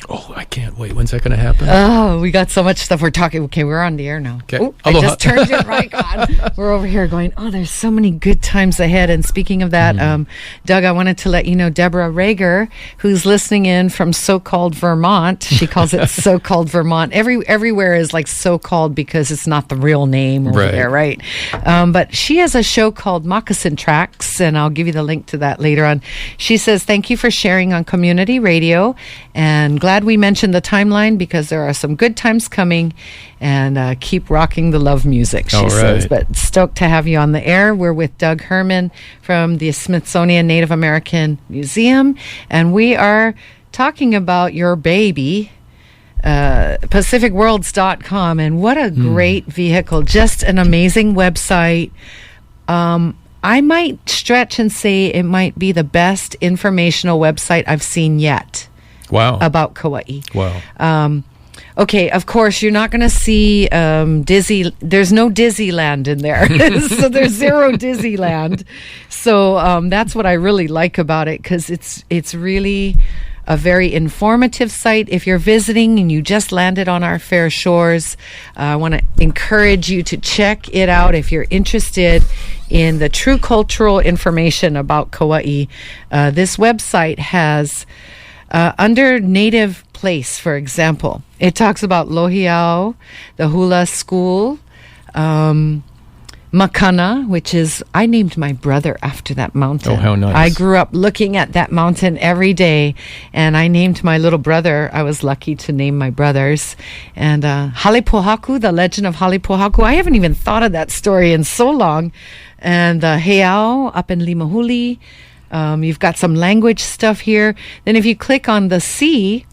K: Oh, I can't wait. When's that going to happen?
A: Oh, we got so much stuff we're talking. Okay, we're on the air now.
K: Okay.
A: Oh, I just turned it right on. We're over here going, oh, there's so many good times ahead. And speaking of that, Doug, I wanted to let you know Deborah Rager, who's listening in from so-called Vermont. She calls it so-called Vermont. Everywhere is like so-called because it's not the real name over there, right? But she has a show called Moccasin Tracks, and I'll give you the link to that later on. She says, thank you for sharing on community radio, and glad we mentioned the timeline because there are some good times coming, and keep rocking the love music, she says. But stoked to have you on the air. We're with Doug Herman from the Smithsonian Native American Museum, and we are talking about your baby, PacificWorlds.com, and what a great vehicle. Just an amazing website. I might stretch and say it might be the best informational website I've seen yet.
K: Wow.
A: About Kauai.
K: Wow.
A: Okay, of course, you're not going to see there's no Disneyland in there. So there's zero Disneyland. So that's what I really like about it, because it's really a very informative site. If you're visiting and you just landed on our fair shores, I want to encourage you to check it out if you're interested in the true cultural information about Kauai. This website has... under Native Place, for example, it talks about Lohiau, the hula school, Makana, which is, I named my brother after that mountain.
K: Oh, how nice.
A: I grew up looking at that mountain every day, and I named my little brother. I was lucky to name my brothers. And Halepohaku, the legend of Halepohaku, I haven't even thought of that story in so long. And Heiau up in Limahuli. You've got some language stuff here. Then if you click on the C,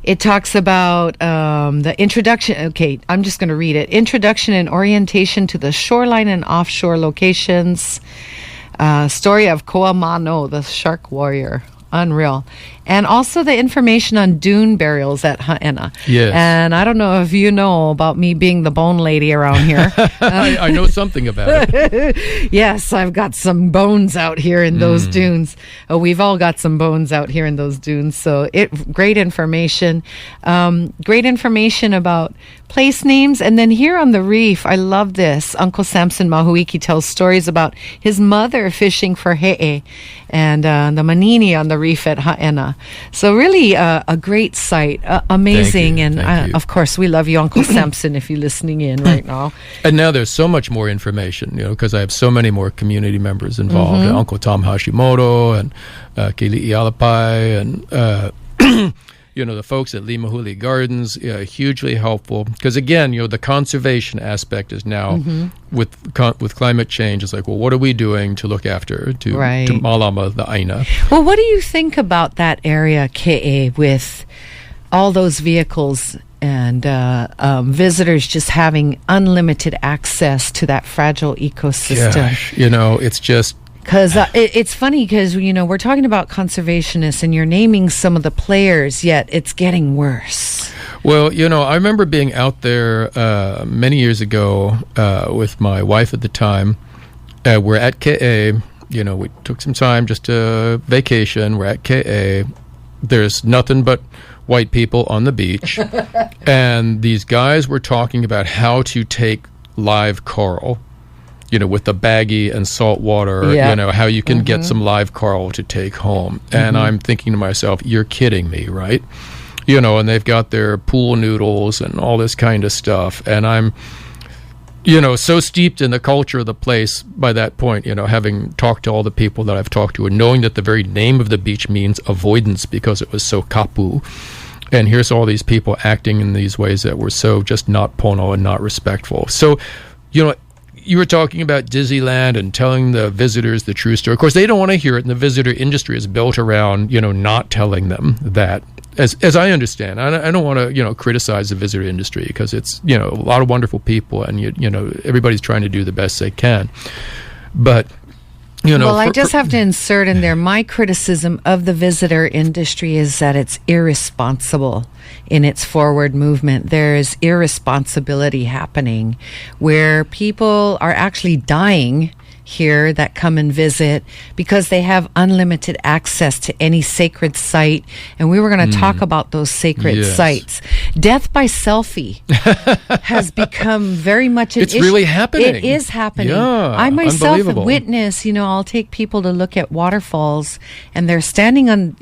A: it talks about the introduction. Okay, I'm just going to read it. Introduction and orientation to the shoreline and offshore locations. Story of Koamano, the shark warrior. Unreal. And also the information on dune burials at Ha'ena.
K: Yes.
A: And I don't know if you know about me being the bone lady around here.
K: I know something about it.
A: Yes, I've got some bones out here in those dunes. We've all got some bones out here in those dunes. So great information. Great information about place names. And then here on the reef, I love this. Uncle Samson Mahuiki tells stories about his mother fishing for he'e and the manini on the reef at Ha'ena. So really a great site, amazing. And of course, we love you, Uncle Samson, if you're listening in right now.
K: And now there's so much more information, because I have so many more community members involved. Uncle Tom Hashimoto and Keli'i Alapai and the folks at Limahuli Gardens, hugely helpful. Because again, the conservation aspect is now with climate change. It's like, well, what are we doing to look after to malama the aina?
A: Well, what do you think about that area, KA, with all those vehicles and visitors just having unlimited access to that fragile ecosystem?
K: Gosh, it's just.
A: Because it's funny because, we're talking about conservationists and you're naming some of the players, yet it's getting worse.
K: Well, I remember being out there many years ago with my wife at the time. We're at KA. We took some time just to vacation. We're at KA. There's nothing but white people on the beach. And these guys were talking about how to take live coral, with the baggie and salt water, how you can get some live coral to take home. And I'm thinking to myself, you're kidding me, right? And they've got their pool noodles and all this kind of stuff. And I'm, so steeped in the culture of the place by that point, having talked to all the people that I've talked to and knowing that the very name of the beach means avoidance because it was so kapu. And here's all these people acting in these ways that were so just not pono and not respectful. So, you were talking about Disneyland and telling the visitors the true story. Of course, they don't want to hear it, and the visitor industry is built around, not telling them that. As I understand, I don't want to, criticize the visitor industry because it's, a lot of wonderful people, and everybody's trying to do the best they can. But
A: well, I just have to insert in there, my criticism of the visitor industry is that it's irresponsible in its forward movement. There is irresponsibility happening where people are actually dying here that come and visit because they have unlimited access to any sacred site. And we were going to talk about those sacred sites. Death by selfie has become very much an issue. It's
K: really happening.
A: It is happening.
K: Yeah,
A: I myself have witnessed, I'll take people to look at waterfalls and they're standing on,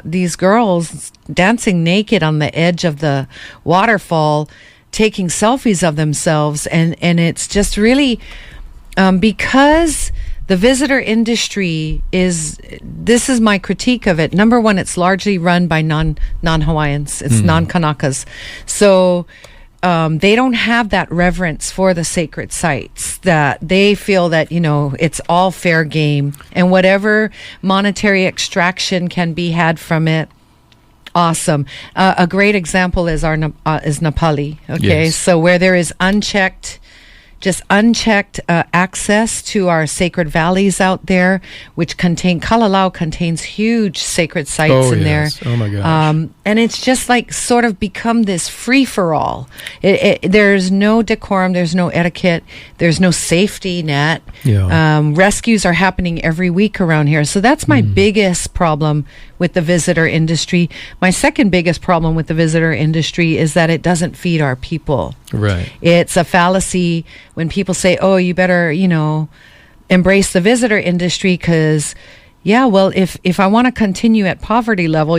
A: these girls dancing naked on the edge of the waterfall, taking selfies of themselves. And it's just really... because the visitor industry this is my critique of it. Number one, it's largely run by non-Hawaiians. It's non-Kanakas. So they don't have that reverence for the sacred sites, that they feel that, it's all fair game and whatever monetary extraction can be had from it. Awesome. A great example is is Nepali. Okay. Yes. So where there is unchecked access to our sacred valleys out there, which Kalalau contains huge sacred sites in there.
K: Oh my gosh.
A: And it's just like sort of become this free-for-all. There's no decorum, there's no etiquette, there's no safety net. Yeah. Rescues are happening every week around here. So that's my biggest problem with the visitor industry. My second biggest problem with the visitor industry is that it doesn't feed our people.
K: Right.
A: It's a fallacy when people say, oh, you better, embrace the visitor industry because, if I want to continue at poverty level,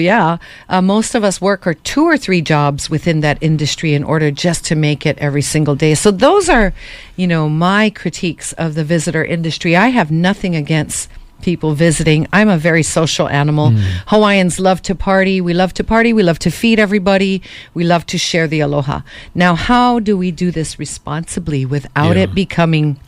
A: most of us work 2 or 3 jobs within that industry in order just to make it every single day. So those are, my critiques of the visitor industry. I have nothing against people visiting. I'm a very social animal. Hawaiians love to party. We love to party. We love to feed everybody. We love to share the aloha. Now, how do we do this responsibly without it becoming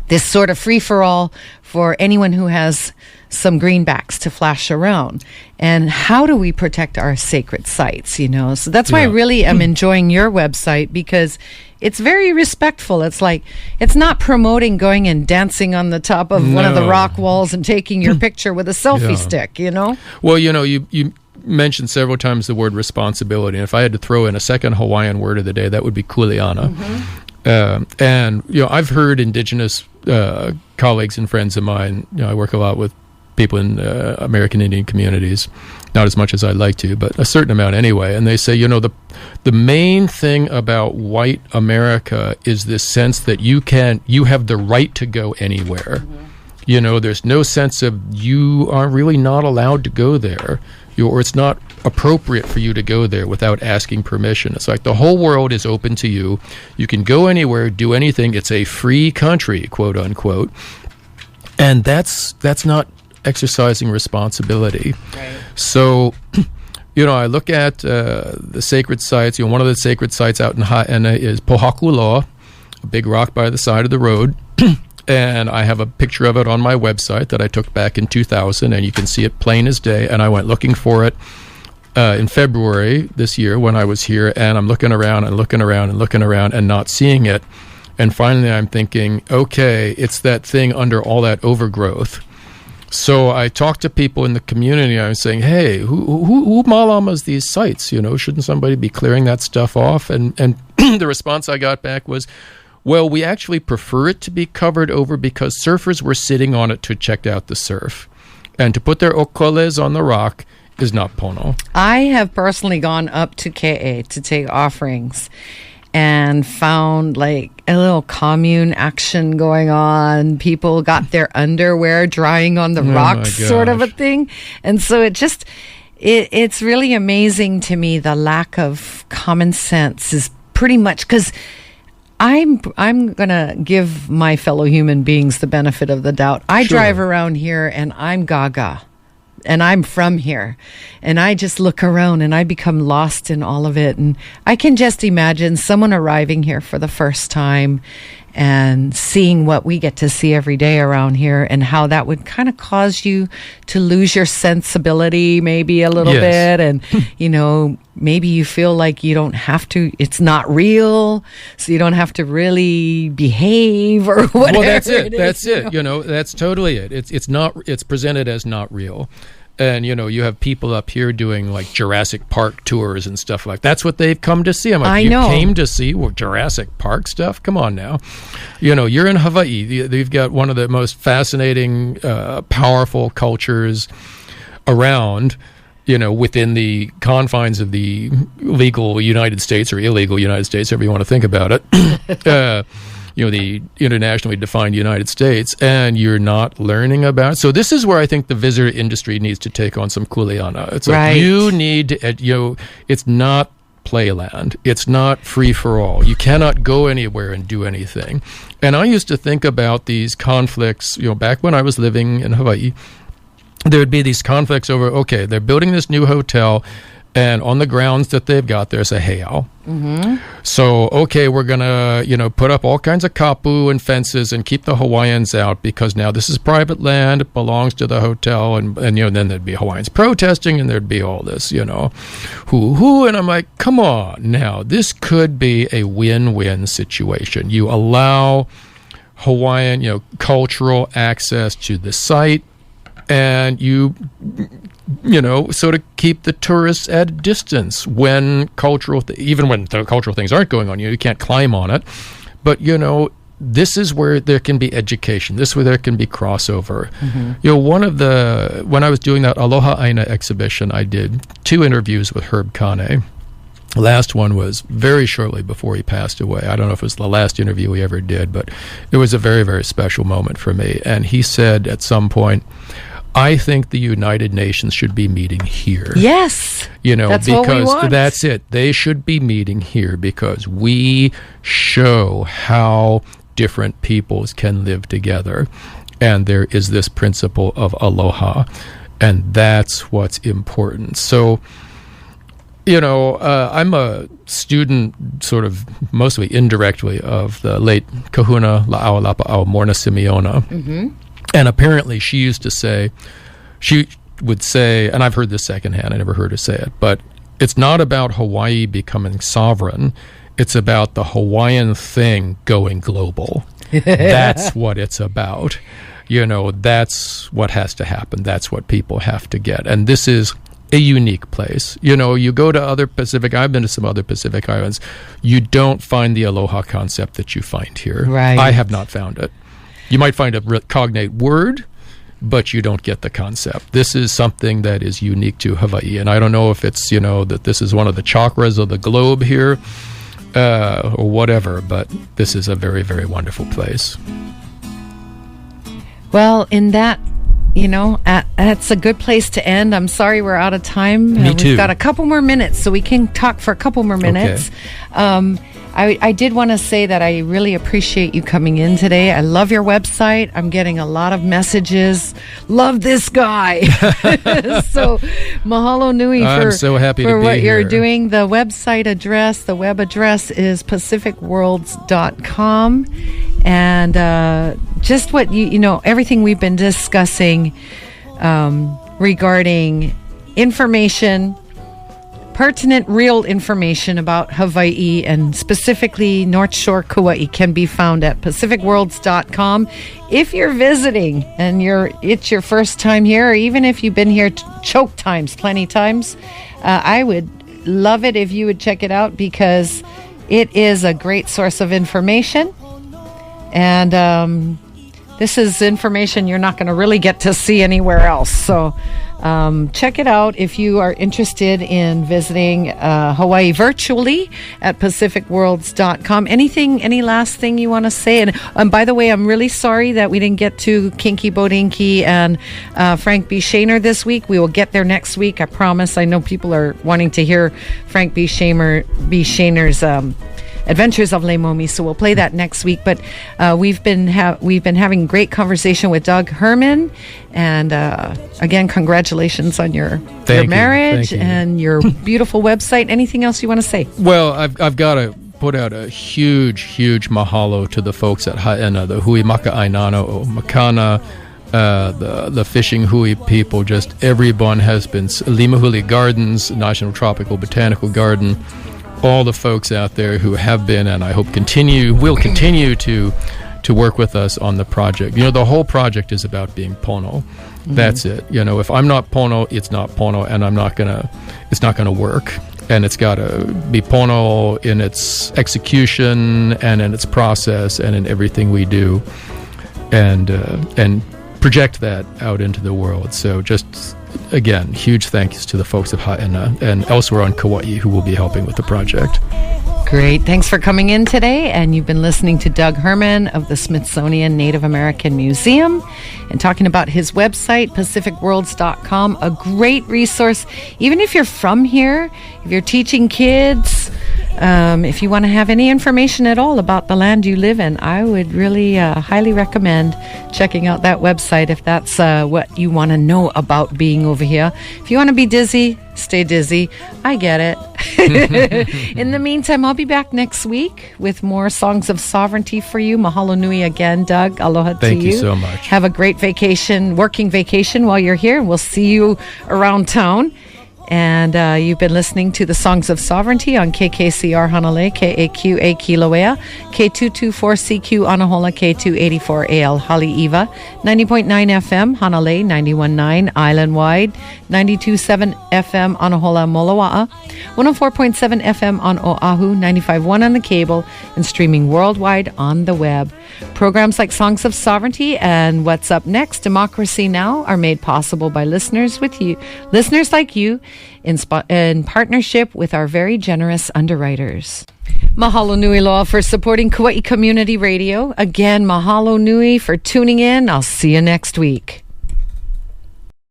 A: this sort of free-for-all for anyone who has some greenbacks to flash around. And how do we protect our sacred sites, you know? So that's why I really am enjoying your website, because it's very respectful. It's like, it's not promoting going and dancing on the top of one of the rock walls and taking your picture with a selfie stick, you know?
K: Well, you know, you mentioned several times the word responsibility. And if I had to throw in a second Hawaiian word of the day, that would be kuleana. And, you know, I've heard indigenous colleagues and friends of mine, you know, I work a lot with people in American Indian communities, not as much as I'd like to, but a certain amount anyway. And they say, you know, the main thing about white America is this sense that you have the right to go anywhere. You know, there's no sense of you are really not allowed to go there, or it's not appropriate for you to go there without asking permission. It's like the whole world is open to you. You can go anywhere, do anything. It's a free country, quote unquote. And that's not exercising responsibility. Right. So, you know, I look at the sacred sites. You know, one of the sacred sites out in Ha'ena is Pohakuloa, a big rock by the side of the road. And I have a picture of it on my website that I took back in 2000, and you can see it plain as day. And I went looking for it in February this year when I was here, and I'm looking around and looking around and looking around and not seeing it. And finally I'm thinking, okay, it's that thing under all that overgrowth. So I talked to people in the community. I was saying, hey, who malamas these sites? You know, shouldn't somebody be clearing that stuff off? And the response I got back was, well, we actually prefer it to be covered over because surfers were sitting on it to check out the surf. And to put their okoles on the rock is not pono.
A: I have personally gone up to Ke'e to take offerings and found like a little commune action going on. People got their underwear drying on the rocks, sort of a thing. And so it's really amazing to me, the lack of common sense is pretty much, because I'm going to give my fellow human beings the benefit of the doubt. I drive around here and I'm gaga. And I'm from here, and I just look around and I become lost in all of it. And I can just imagine someone arriving here for the first time and seeing what we get to see every day around here, and how that would kind of cause you to lose your sensibility maybe a little bit. And, you know, maybe you feel like you don't have to, it's not real, so you don't have to really behave or whatever.
K: Well, that's it. That's it. You know, that's totally it. It's presented as not real. And, you know, you have people up here doing like Jurassic Park tours and stuff like that. That's what they've come to see. I'm like, you came to see Jurassic Park stuff? Come on now. You know, you're in Hawaii. You've got one of the most fascinating, powerful cultures around, you know, within the confines of the legal United States or illegal United States, however you want to think about it. You know, the internationally defined United States, and you're not learning about it. So this is where I think the visitor industry needs to take on some kuleana. It's like, you need to, you know, it's not playland. It's not free for all. You cannot go anywhere and do anything. And I used to think about these conflicts, you know, back when I was living in Hawaii, there would be these conflicts over, okay, they're building this new hotel, and on the grounds that they've got, there's a heiau. So, okay, we're going to, you know, put up all kinds of kapu and fences and keep the Hawaiians out, because now this is private land. It belongs to the hotel. And you know, then there'd be Hawaiians protesting, and there'd be all this, you know, and I'm like, come on now, this could be a win-win situation. You allow Hawaiian, you know, cultural access to the site, and you know, sort of keep the tourists at a distance when even when the cultural things aren't going on. You can't climb on it. But, you know, this is where there can be education. This is where there can be crossover. You know, when I was doing that Aloha Aina exhibition, I did 2 interviews with Herb Kane. The last one was very shortly before he passed away. I don't know if it was the last interview he ever did, but it was a very, very special moment for me. And he said at some point, I think the United Nations should be meeting here.
A: Yes.
K: You know,
A: that's
K: because
A: what we want.
K: That's it. They should be meeting here because we show how different peoples can live together. And there is this principle of aloha, and that's what's important. So, you know, I'm a student, sort of mostly indirectly, of the late Kahuna La'aulapa'au Morna Simeona. And apparently she would say, and I've heard this secondhand, I never heard her say it, but it's not about Hawaii becoming sovereign. It's about the Hawaiian thing going global. That's what it's about. That's what has to happen. That's what people have to get. And this is a unique place. You go to other Pacific, I've been to some other Pacific islands, you don't find the aloha concept that you find here.
A: Right.
K: I have not found it. You might find a cognate word, but you don't get the concept. This is something that is unique to Hawaii. And I don't know if it's, that this is one of the chakras of the globe here, or whatever, but this is a very, very wonderful place.
A: Well, in that, that's a good place to end. I'm sorry we're out of time.
K: Me too.
A: We've got a couple more minutes, so we can talk for a couple more minutes. Okay. I did want to say that I really appreciate you coming in today. I love your website. I'm getting a lot of messages. Love this guy. So mahalo nui
K: I'm so happy to
A: for
K: be
A: what
K: here.
A: you're doing. The website address, the web address is pacificworlds.com. And just what everything we've been discussing regarding information, pertinent, real information about Hawaii and specifically North Shore Kauai can be found at pacificworlds.com. If you're visiting and it's your first time here, or even if you've been here plenty times, I would love it if you would check it out, because it is a great source of information. And this is information you're not going to really get to see anywhere else. So check it out if you are interested in visiting Hawaii virtually at pacificworlds.com. Any last thing you want to say? And by the way, I'm really sorry that we didn't get to Kinky Bodinki and Frank B. Shaner this week. We will get there next week, I promise. I know people are wanting to hear Frank B. Shaner's Adventures of Leimomi, so we'll play that next week. But we've been having great conversation with Doug Herman, and again, congratulations on your marriage and your beautiful website. Anything else you want to say?
K: Well, I've got to put out a huge mahalo to the folks at Ha'ena, the Hui Maka Ainano o Makana, the fishing hui people. Just everyone has been, Limahuli Gardens, National Tropical Botanical Garden, all the folks out there who have been, and I hope will continue to work with us on the project. The whole project is about being pono. Mm-hmm. That's it. If I'm not pono, it's not pono, and it's not gonna work. And it's gotta be pono in its execution and in its process and in everything we do, and project that out into the world. So just, again, huge thanks to the folks of Ha'ena and elsewhere on Kauai who will be helping with the project.
A: Great. Thanks for coming in today. And you've been listening to Doug Herman of the Smithsonian Native American Museum and talking about his website, pacificworlds.com, a great resource. Even if you're from here, if you're teaching kids, if you want to have any information at all about the land you live in, I would really highly recommend checking out that website if that's what you want to know about being over here. If you want to be dizzy, stay dizzy. I get it. In the meantime, I'll be back next week with more Songs of Sovereignty for you. Mahalo nui again, Doug. Aloha to you.
K: Thank you so much.
A: Have a great working vacation while you're here. We'll see you around town. And you've been listening to the Songs of Sovereignty on KKCR Hanalei, KAQA Kilauea, K224CQ Anahola, K284AL Haleiwa, 90.9 FM Hanalei, 91.9 Island-wide, 92.7 FM Anahola Moloa'a, 104.7 FM on Oahu, 95.1 on the cable, and streaming worldwide on the web. Programs like Songs of Sovereignty and What's Up Next, Democracy Now! Are made possible by listeners like you, in partnership with our very generous underwriters. Mahalo nui loa for supporting Kauai Community Radio. Again, mahalo nui for tuning in. I'll see you next week.